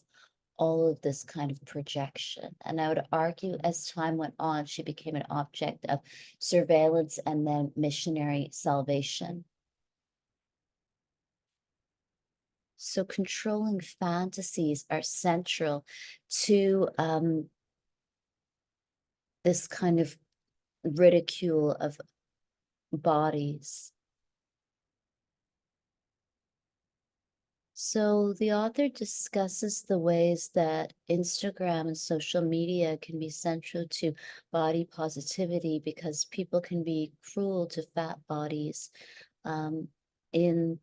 [SPEAKER 1] all of this kind of projection. And I would argue as time went on, she became an object of surveillance and then missionary salvation. So controlling fantasies are central to this kind of ridicule of bodies. So the author discusses the ways that Instagram and social media can be central to body positivity because people can be cruel to fat bodies in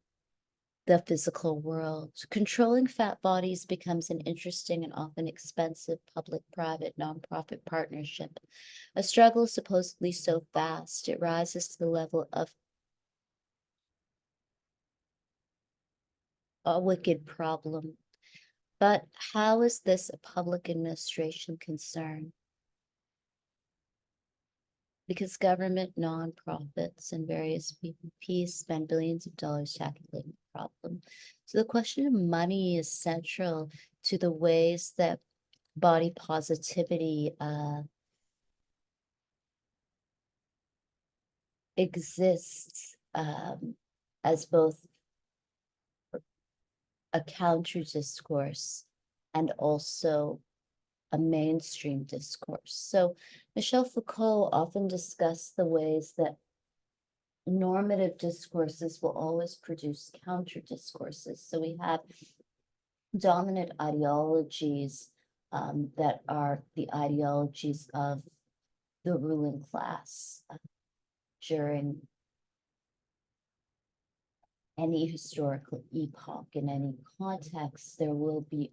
[SPEAKER 1] the physical world. Controlling fat bodies becomes an interesting and often expensive public-private nonprofit partnership. A struggle supposedly so vast, it rises to the level of a wicked problem. But how is this a public administration concern? because government, nonprofits, and various PPPs spend billions of dollars tackling the problem. So the question of money is central to the ways that body positivity exists as both a counter discourse and also a mainstream discourse. So Michel Foucault often discussed the ways that normative discourses will always produce counter discourses. So we have dominant ideologies that are the ideologies of the ruling class during any historical epoch. In any context, there will be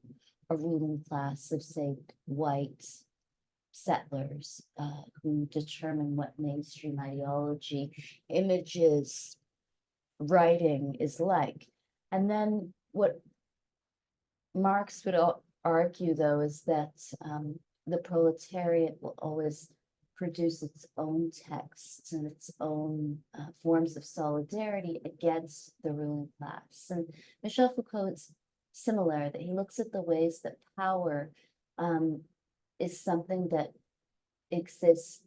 [SPEAKER 1] a ruling class of, say, white settlers who determine what mainstream ideology, images, writing is like. And then what Marx would argue, though, is that the proletariat will always produce its own texts and its own forms of solidarity against the ruling class. And Michel Foucault is similar, that he looks at the ways that power is something that exists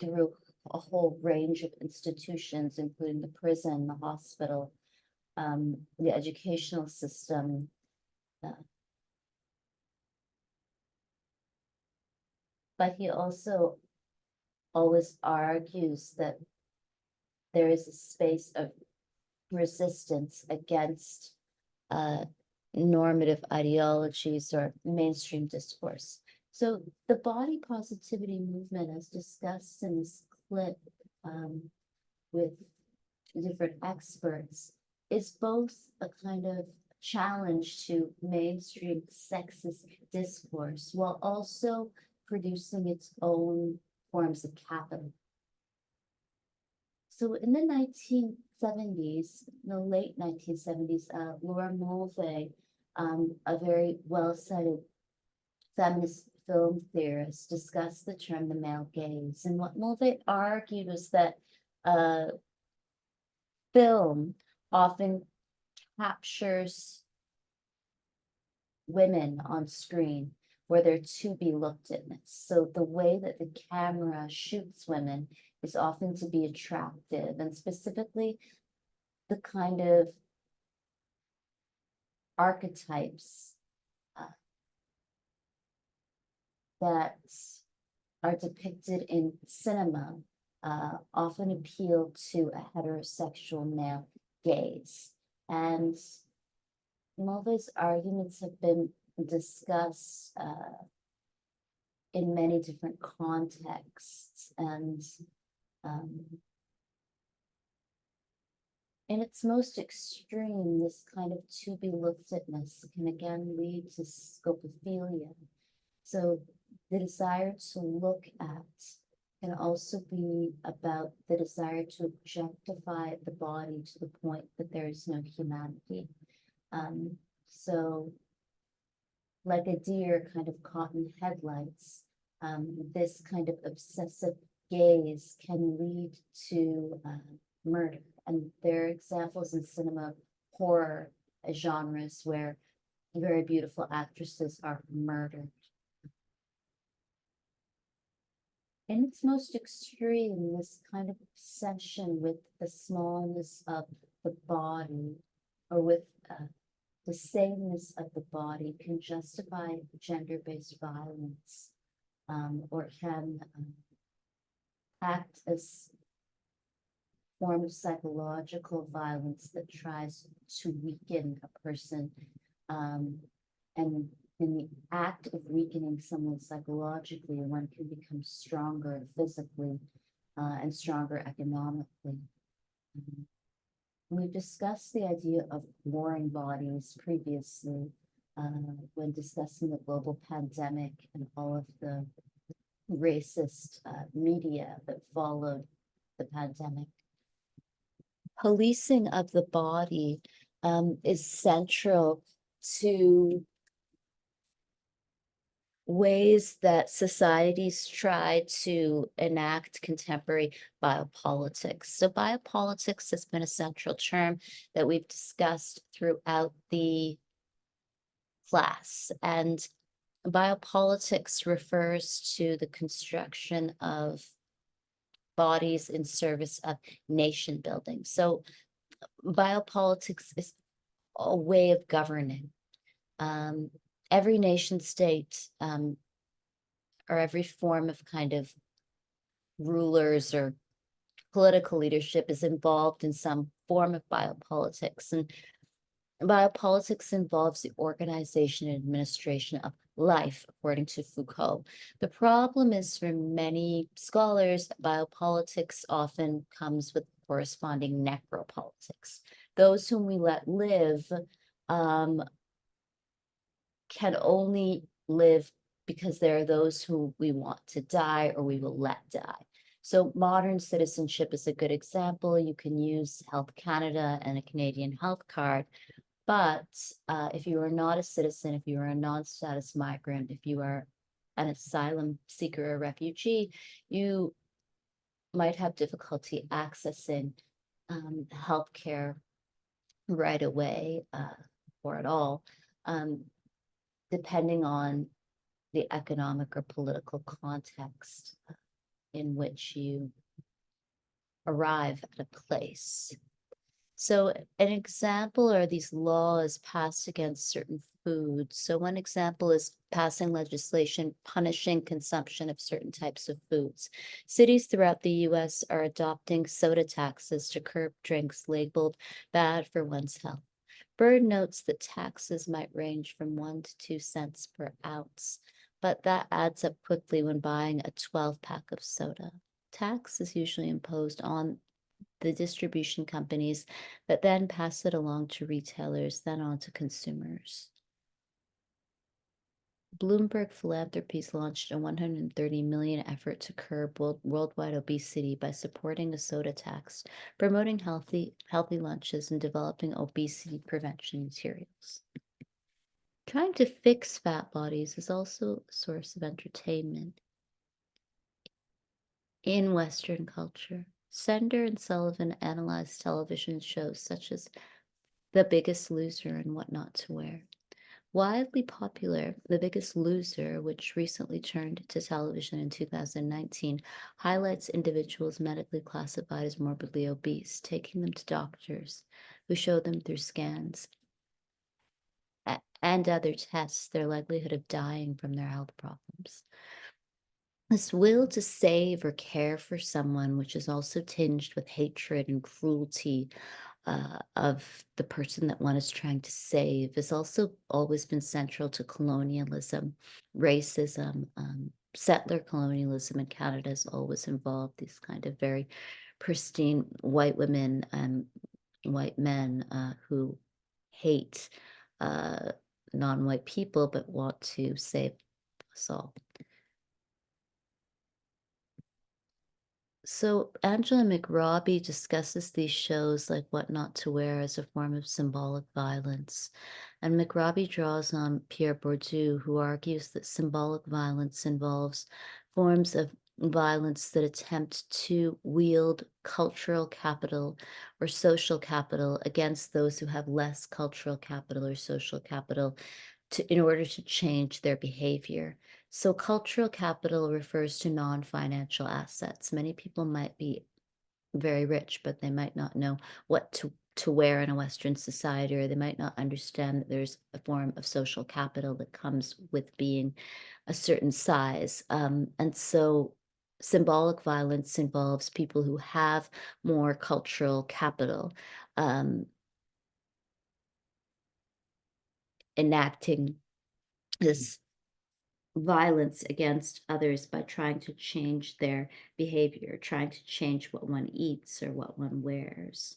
[SPEAKER 1] through a whole range of institutions, including the prison, the hospital, the educational system. But he also always argues that there is a space of resistance against normative ideologies or mainstream discourse. So the body positivity movement, as discussed in this clip with different experts, is both a kind of challenge to mainstream sexist discourse while also producing its own forms of capital. So in the 1970s, the late 1970s, Laura Mulvey, a very well-cited feminist film theorist, discussed the term the male gaze. And what Mulvey argued was that film often captures women on screen where they're to be looked at. So the way that the camera shoots women is often to be attractive, and specifically the kind of archetypes that are depicted in cinema often appeal to a heterosexual male gaze. And Mulvey's arguments have been discussed in many different contexts, and in its most extreme, this kind of to be looked atness can again lead to scopophilia. So the desire to look at can also be about the desire to objectify the body to the point that there is no humanity. So like a deer kind of caught in headlights, this kind of obsessive gaze can lead to murder. And there are examples in cinema of horror genres where very beautiful actresses are murdered. In its most extreme, this kind of obsession with the smallness of the body, or with the sameness of the body, can justify gender-based violence, or can act as a form of psychological violence that tries to weaken a person. And in the act of weakening someone psychologically, one can become stronger physically and stronger economically. We've discussed the idea of warring bodies previously when discussing the global pandemic and all of the racist media that followed the pandemic. Policing of the body is central to ways that societies try to enact contemporary biopolitics. So biopolitics has been a central term that we've discussed throughout the class, and biopolitics refers to the construction of bodies in service of nation building. So biopolitics is a way of governing. Every nation state or every form of kind of rulers or political leadership is involved in some form of biopolitics. And biopolitics involves the organization and administration of life, according to Foucault. The problem is for many scholars, biopolitics often comes with corresponding necropolitics. Those whom we let live can only live because there are those who we want to die or we will let die. So modern citizenship is a good example. You can use Health Canada and a Canadian health card. But if you are not a citizen, if you are a non-status migrant, if you are an asylum seeker or refugee, you might have difficulty accessing healthcare right away or at all, depending on the economic or political context in which you arrive at a place. So an example are these laws passed against certain foods. So one example is passing legislation punishing consumption of certain types of foods. Cities throughout the US are adopting soda taxes to curb drinks labeled bad for one's health. Bird notes that taxes might range from 1 to 2 cents per ounce, but that adds up quickly when buying a 12-pack of soda. Tax is usually imposed on the distribution companies that then pass it along to retailers, then on to consumers. Bloomberg Philanthropies launched a $130 million effort to curb worldwide obesity by supporting a soda tax, promoting healthy lunches, and developing obesity prevention materials. Trying to fix fat bodies is also a source of entertainment in Western culture. Sender and Sullivan analyzed television shows such as The Biggest Loser and What Not to Wear. Widely popular, The Biggest Loser, which recently turned to television in 2019, highlights individuals medically classified as morbidly obese, taking them to doctors who show them through scans and other tests their likelihood of dying from their health problems. This will to save or care for someone, which is also tinged with hatred and cruelty of the person that one is trying to save, has also always been central to colonialism, racism, settler colonialism in Canada has always involved these kind of very pristine white women and white men who hate non-white people but want to save us all. So Angela McRobbie discusses these shows like What Not to Wear as a form of symbolic violence. And McRobbie draws on Pierre Bourdieu, who argues that symbolic violence involves forms of violence that attempt to wield cultural capital or social capital against those who have less cultural capital or social capital in order to change their behavior. So cultural capital refers to non-financial assets. Many people might be very rich, but they might not know what to wear in a Western society, or they might not understand that there's a form of social capital that comes with being a certain size. And so symbolic violence involves people who have more cultural capital, enacting this violence against others by trying to change their behavior, trying to change what one eats or what one wears.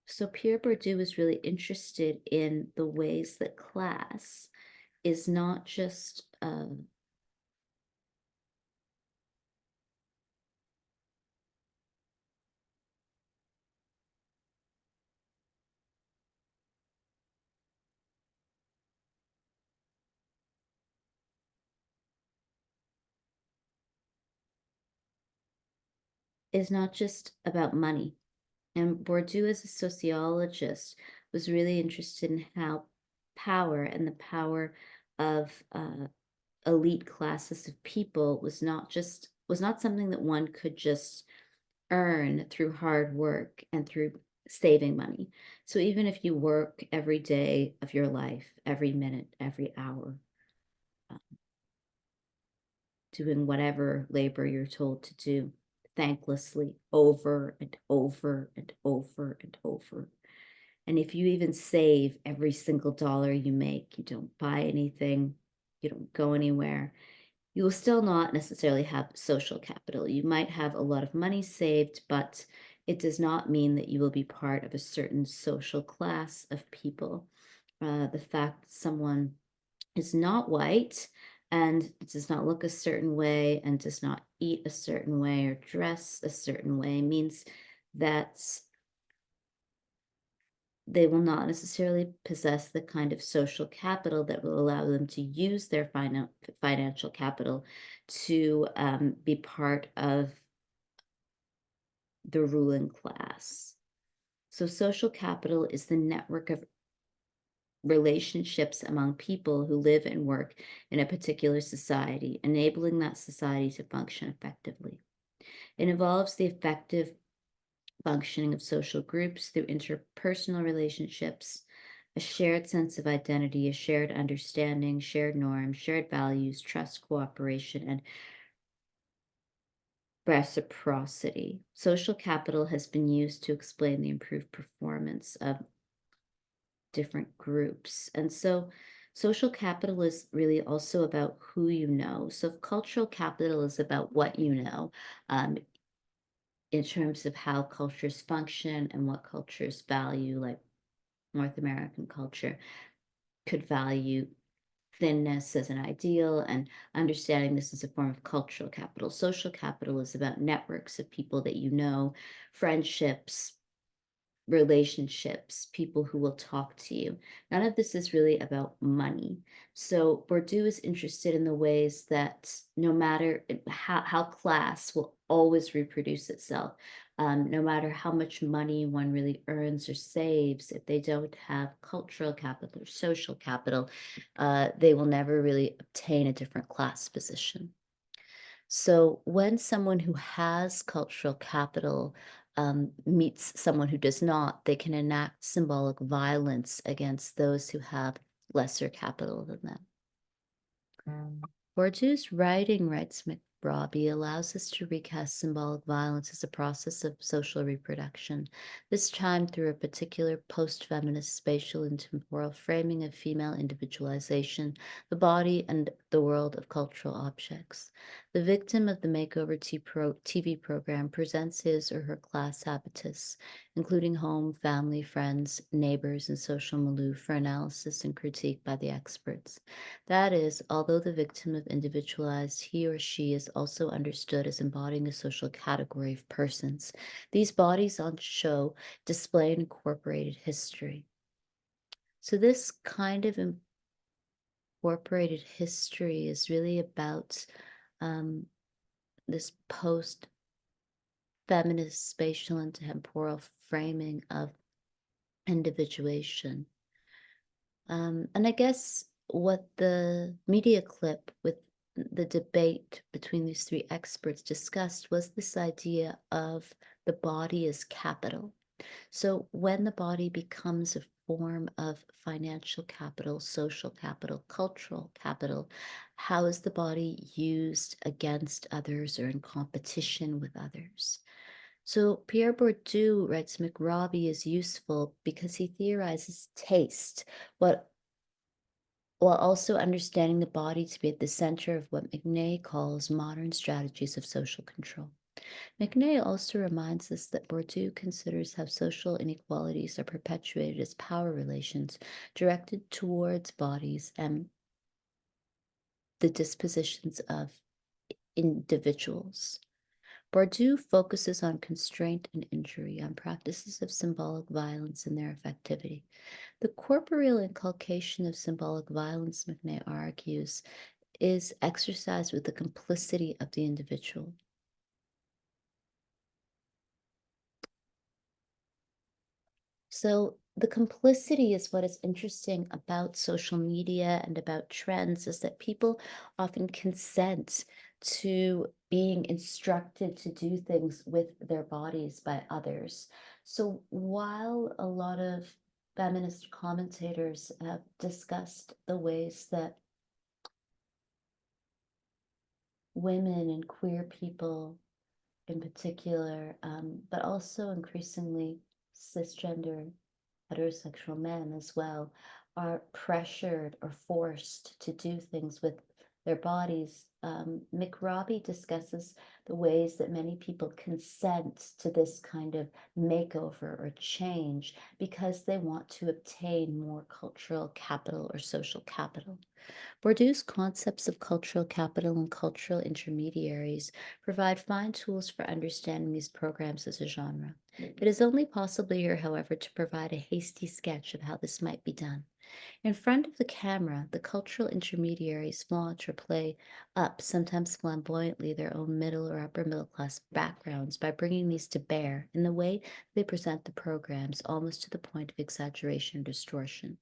[SPEAKER 1] So Pierre Bourdieu is really interested in the ways that class is not just is not just about money. And Bourdieu, as a sociologist, was really interested in how power and the power of elite classes of people was not something that one could just earn through hard work and through saving money. So even if you work every day of your life, every minute, every hour, doing whatever labor you're told to do, thanklessly, over and over and over and over. And if you even save every single dollar you make, you don't buy anything, you don't go anywhere, you will still not necessarily have social capital. You might have a lot of money saved, but it does not mean that you will be part of a certain social class of people. The fact that someone is not white and does not look a certain way and does not eat a certain way or dress a certain way means that they will not necessarily possess the kind of social capital that will allow them to use their financial capital to be part of the ruling class. So social capital is the network of relationships among people who live and work in a particular society, enabling that society to function effectively. It involves the effective functioning of social groups through interpersonal relationships, a shared sense of identity, a shared understanding, shared norms, shared values, trust, cooperation, and reciprocity. Social capital has been used to explain the improved performance of different groups. And so social capital is really also about who you know. So cultural capital is about what you know, in terms of how cultures function and what cultures value, like North American culture could value thinness as an ideal, and understanding this as a form of cultural capital. Social capital is about networks of people that you know, friendships, relationships, people who will talk to you. None of this is really about money. So Bourdieu is interested in the ways that no matter how class will always reproduce itself, no matter how much money one really earns or saves, if they don't have cultural capital or social capital, they will never really obtain a different class position. So when someone who has cultural capital meets someone who does not, they can enact symbolic violence against those who have lesser capital than them. Bourdieu's writing, writes McRobbie, allows us to recast symbolic violence as a process of social reproduction, this time through a particular post-feminist spatial and temporal framing of female individualization, the body, and the world of cultural objects. The victim of the Makeover TV program presents his or her class habitus, including home, family, friends, neighbors, and social milieu, for analysis and critique by the experts. That is, although the victim of individualized, he or she is also understood as embodying a social category of persons. These bodies on show display an incorporated history. So this kind of incorporated history is really about this post-feminist spatial and temporal framing of individuation. And I guess what the media clip with the debate between these three experts discussed was this idea of the body as capital. So when the body becomes a form of financial capital, social capital, cultural capital, how is the body used against others or in competition with others? So Pierre Bourdieu, writes McRobbie, is useful because he theorizes taste, while also understanding the body to be at the center of what McNay calls modern strategies of social control. McNay also reminds us that Bourdieu considers how social inequalities are perpetuated as power relations directed towards bodies and the dispositions of individuals. Bourdieu focuses on constraint and injury, on practices of symbolic violence and their effectivity. The corporeal inculcation of symbolic violence, McNay argues, is exercised with the complicity of the individual. So the complicity is what is interesting about social media and about trends is that people often consent to being instructed to do things with their bodies by others. So while a lot of feminist commentators have discussed the ways that women and queer people in particular, but also increasingly cisgender heterosexual men as well, are pressured or forced to do things with their bodies. McRobbie discusses the ways that many people consent to this kind of makeover or change because they want to obtain more cultural capital or social capital. Bourdieu's concepts of cultural capital and cultural intermediaries provide fine tools for understanding these programs as a genre. It is only possible here, however, to provide a hasty sketch of how this might be done. In front of the camera, the cultural intermediaries flaunt or play up, sometimes flamboyantly, their own middle or upper middle class backgrounds by bringing these to bear in the way they present the programs, almost to the point of exaggeration or distortion.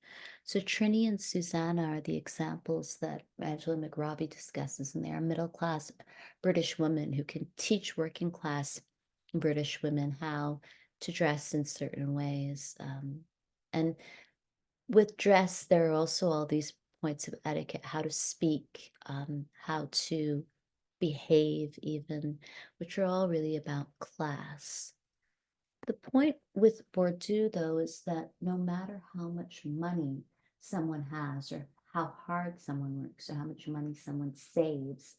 [SPEAKER 1] So Trini and Susanna are the examples that Angela McRobbie discusses, and they are middle class British women who can teach working class British women how to dress in certain ways. And with dress, there are also all these points of etiquette, how to speak, how to behave even, which are all really about class. The point with Bourdieu, though, is that no matter how much money someone has or how hard someone works or how much money someone saves,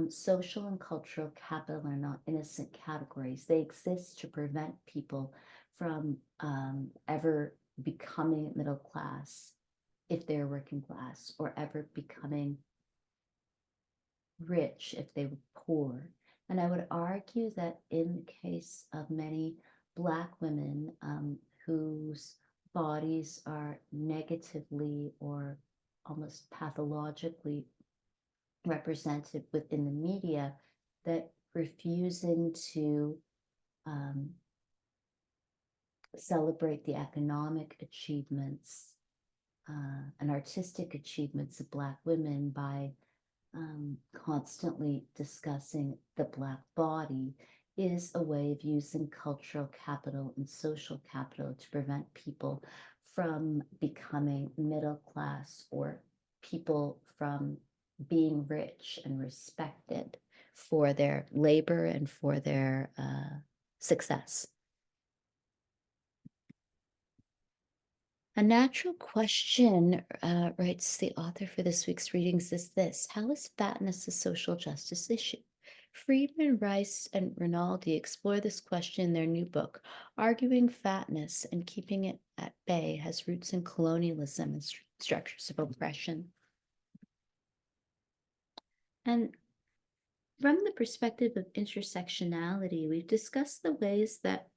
[SPEAKER 1] social and cultural capital are not innocent categories. They exist to prevent people from ever becoming middle class if they're working class, or ever becoming rich if they were poor. And I would argue that in the case of many Black women whose bodies are negatively or almost pathologically represented within the media, that refusing to celebrate the economic achievements and artistic achievements of Black women by constantly discussing the Black body is a way of using cultural capital and social capital to prevent people from becoming middle class or people from being rich and respected for their labor and for their success. A natural question, writes the author for this week's readings, is this: how is fatness a social justice issue? Friedman, Rice, and Rinaldi explore this question in their new book, arguing fatness and keeping it at bay has roots in colonialism and structures of oppression. And from the perspective of intersectionality, we've discussed the ways that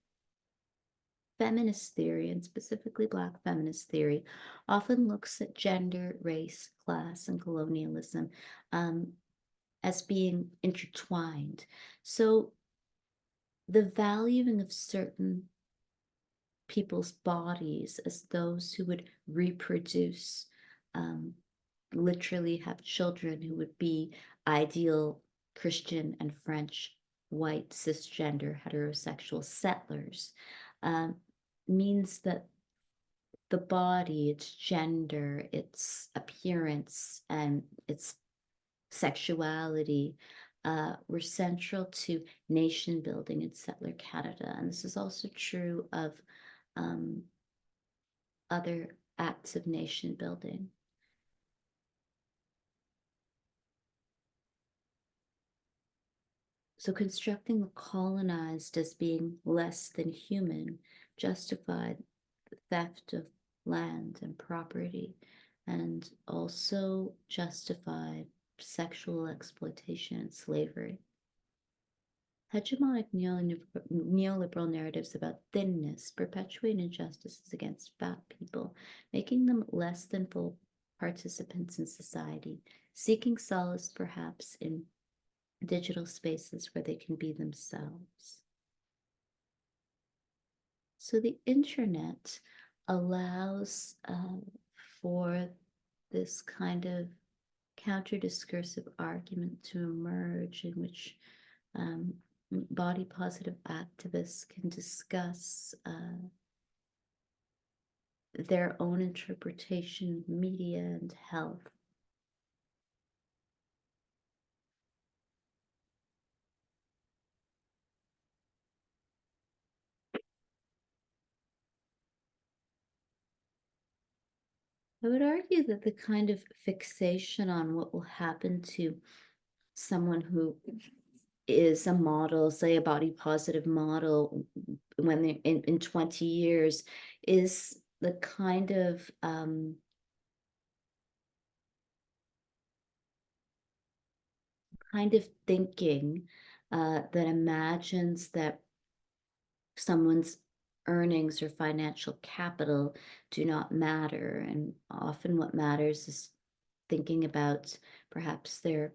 [SPEAKER 1] feminist theory, and specifically Black feminist theory, often looks at gender, race, class, and colonialism as being intertwined. So the valuing of certain people's bodies as those who would reproduce, literally have children who would be ideal Christian and French white cisgender heterosexual settlers, means that the body, its gender, its appearance, and its sexuality were central to nation building in settler Canada. And this is also true of other acts of nation building. So constructing the colonized as being less than human justified the theft of land and property, and also justified sexual exploitation and slavery. Hegemonic neoliberal narratives about thinness perpetuate injustices against fat people, making them less than full participants in society, seeking solace perhaps in digital spaces where they can be themselves. So the internet allows for this kind of counter-discursive argument to emerge in which body positive activists can discuss their own interpretation of media and health. I would argue that the kind of fixation on what will happen to someone who is a model, say a body positive model, when they're in 20 years, is the kind of thinking that imagines that someone's earnings or financial capital do not matter. And often what matters is thinking about perhaps their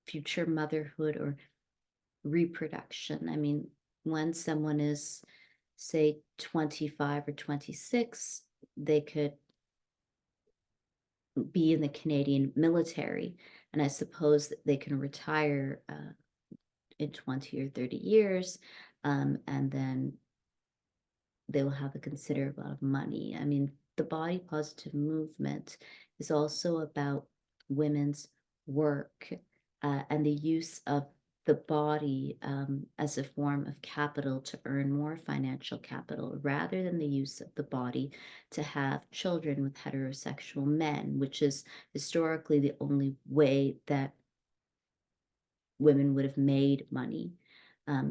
[SPEAKER 1] future motherhood or reproduction. I mean, when someone is, say, 25 or 26, they could be in the Canadian military. And I suppose that they can retire in 20 or 30 years, and then they will have a considerable amount of money. I mean, the body positive movement is also about women's work and the use of the body as a form of capital to earn more financial capital, rather than the use of the body to have children with heterosexual men, which is historically the only way that women would have made money.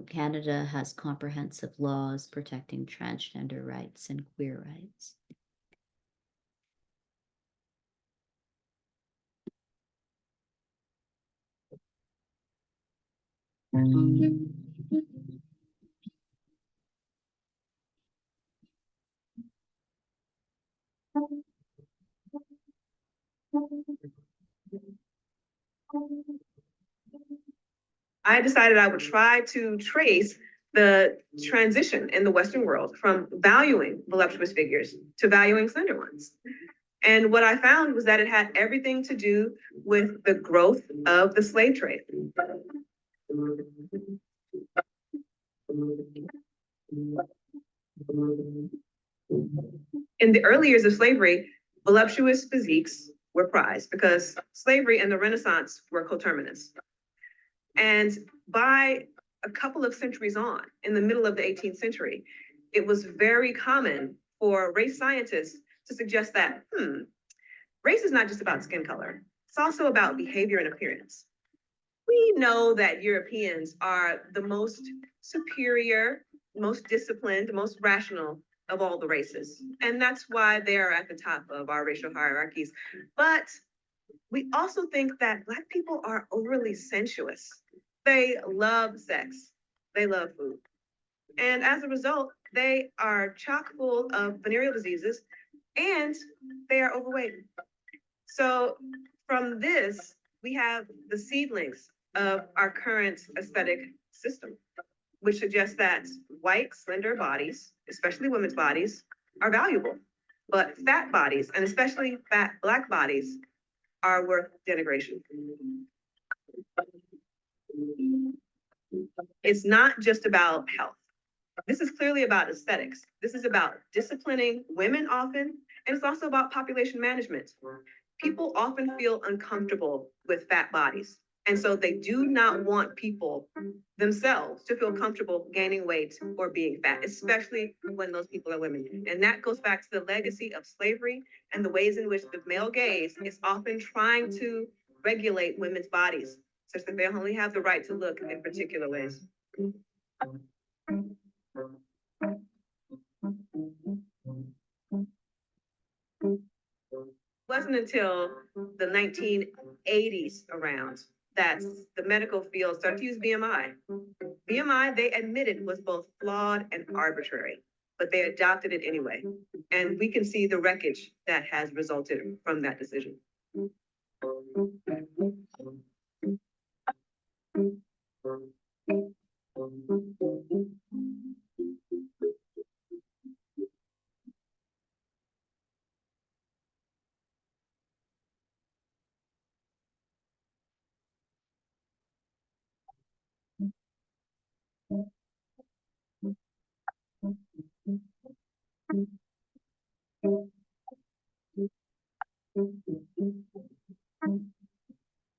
[SPEAKER 1] Canada has comprehensive laws protecting transgender rights and queer rights.
[SPEAKER 3] I decided I would try to trace the transition in the Western world from valuing voluptuous figures to valuing slender ones. And what I found was that it had everything to do with the growth of the slave trade. In the early years of slavery, voluptuous physiques were prized because slavery and the Renaissance were coterminous. And by a couple of centuries on, in the middle of the 18th century, it was very common for race scientists to suggest that, race is not just about skin color, it's also about behavior and appearance. We know that Europeans are the most superior, most disciplined, most rational of all the races. And that's why they're at the top of our racial hierarchies. But we also think that Black people are overly sensuous. They love sex, they love food. And as a result, they are chock full of venereal diseases and they are overweight. So from this, we have the seedlings of our current aesthetic system, which suggests that white, slender bodies, especially women's bodies, are valuable. But fat bodies, and especially fat Black bodies, are worth denigration. It's not just about health. This is clearly about aesthetics. This is about disciplining women often, and it's also about population management. People often feel uncomfortable with fat bodies. And so they do not want people themselves to feel comfortable gaining weight or being fat, especially when those people are women. And that goes back to the legacy of slavery and the ways in which the male gaze is often trying to regulate women's bodies, such that they only have the right to look in particular ways. It wasn't until the 1980s around that the medical field started to use BMI. BMI, they admitted, was both flawed and arbitrary, but they adopted it anyway. And we can see the wreckage that has resulted from that decision.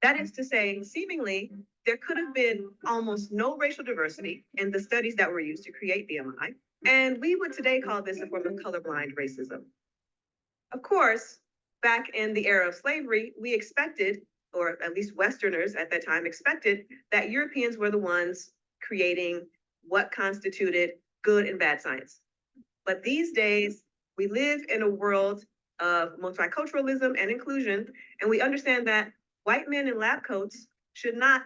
[SPEAKER 14] That is to say, seemingly, there could have been almost no racial diversity in the studies that were used to create BMI, and we would today call this a form of colorblind racism. Of course, back in the era of slavery, we expected, or at least Westerners at that time expected, that Europeans were the ones creating what constituted good and bad science. But these days, we live in a world of multiculturalism and inclusion, and we understand that white men in lab coats should not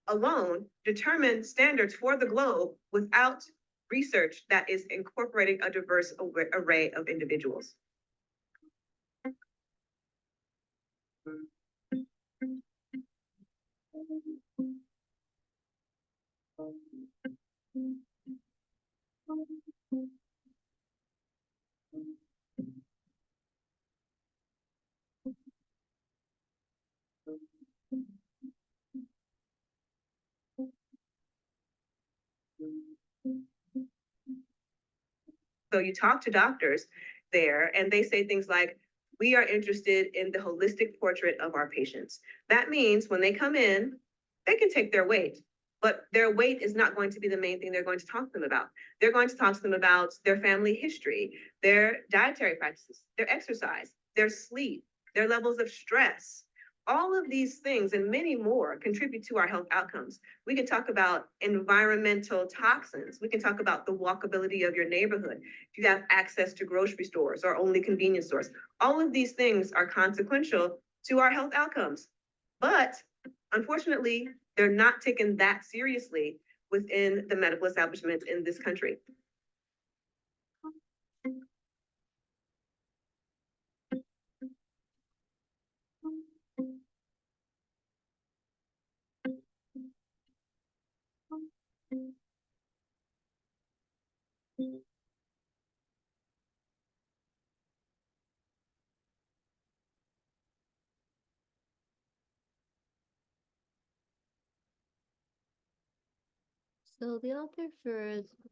[SPEAKER 14] alone determine standards for the globe without research that is incorporating a diverse array of individuals. So you talk to doctors there and they say things like, we are interested in the holistic portrait of our patients. That means when they come in, they can take their weight, but their weight is not going to be the main thing they're going to talk to them about. They're going to talk to them about their family history, their dietary practices, their exercise, their sleep, their levels of stress. All of these things and many more contribute to our health outcomes. We can talk about environmental toxins. We can talk about the walkability of your neighborhood. If you have access to grocery stores or only convenience stores, all of these things are consequential to our health outcomes. But unfortunately, they're not taken that seriously within the medical establishment in this country.
[SPEAKER 1] So the author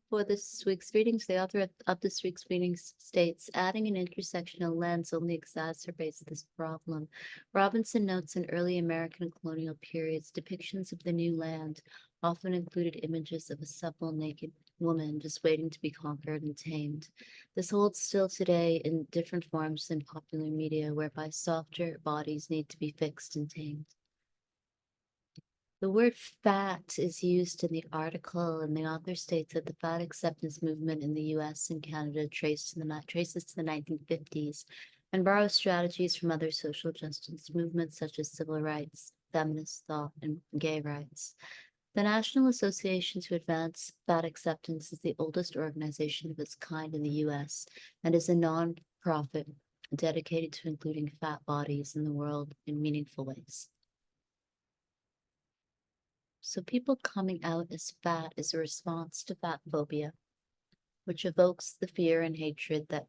[SPEAKER 1] for this week's readings, the author of this week's readings states, adding an intersectional lens only exacerbates this problem. Robinson notes in early American colonial periods, depictions of the new land often included images of a supple, naked woman just waiting to be conquered and tamed. This holds still today in different forms in popular media, whereby softer bodies need to be fixed and tamed. The word fat is used in the article, and the author states that the fat acceptance movement in the US and Canada traces to the 1950s and borrows strategies from other social justice movements such as civil rights, feminist thought, and gay rights. The National Association to Advance Fat Acceptance is the oldest organization of its kind in the US and is a non-profit dedicated to including fat bodies in the world in meaningful ways. So people coming out as fat is a response to fatphobia, which evokes the fear and hatred that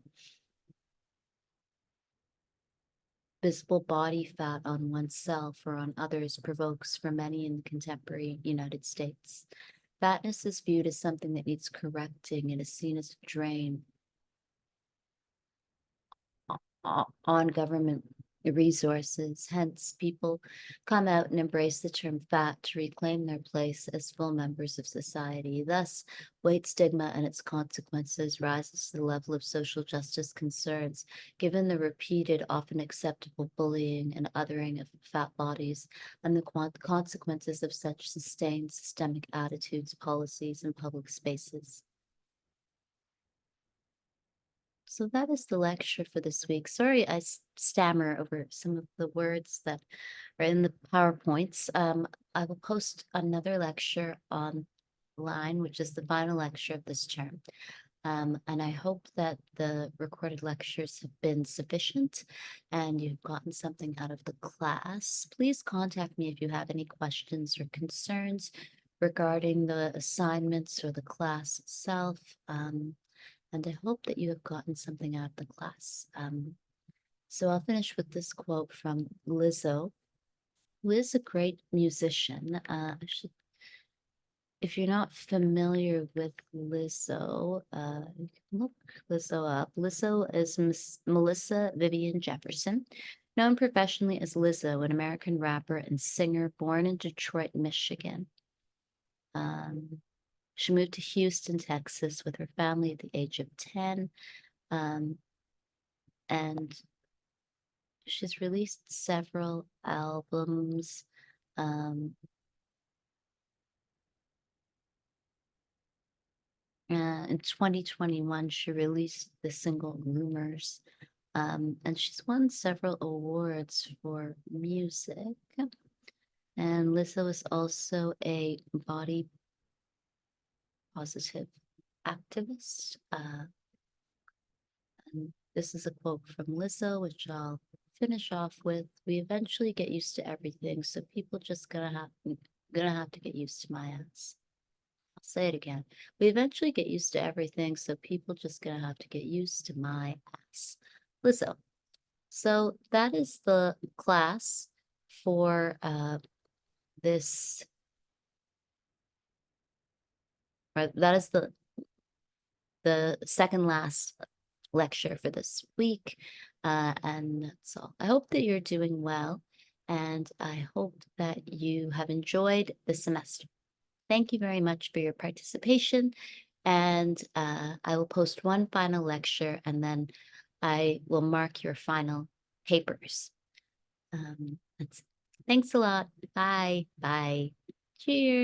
[SPEAKER 1] visible body fat on oneself or on others provokes for many in the contemporary United States. Fatness is viewed as something that needs correcting and is seen as a drain on government resources. Hence, people come out and embrace the term fat to reclaim their place as full members of society. Thus, weight stigma and its consequences rises to the level of social justice concerns, given the repeated, often acceptable bullying and othering of fat bodies and the consequences of such sustained systemic attitudes, policies, and public spaces. So that is the lecture for this week. Sorry, I stammer over some of the words that are in the PowerPoints. I will post another lecture online, which is the final lecture of this term. And I hope that the recorded lectures have been sufficient and you've gotten something out of the class. Please contact me if you have any questions or concerns regarding the assignments or the class itself. And I hope that you have gotten something out of the class. So I'll finish with this quote from Lizzo, who is a great musician. I should if you're not familiar with Lizzo, you can look Lizzo up. Lizzo is Melissa Vivian Jefferson, known professionally as Lizzo, an American rapper and singer born in Detroit, Michigan. She moved to Houston, Texas with her family at the age of 10. And she's released several albums. In 2021, she released the single Rumors, and she's won several awards for music. And Lizzo is also a body positive activist. And this is a quote from Lizzo, which I'll finish off with. We eventually get used to everything, so people just gonna have to get used to my ass. I'll say it again. We eventually get used to everything, so people just gonna have to get used to my ass. Lizzo. So that is the class for this. Or that is the second last lecture for this week. And that's all. I hope that you're doing well, and I hope that you have enjoyed the semester. Thank you very much for your participation, and I will post one final lecture, and then I will mark your final papers. Thanks a lot. Bye. Bye. Cheers.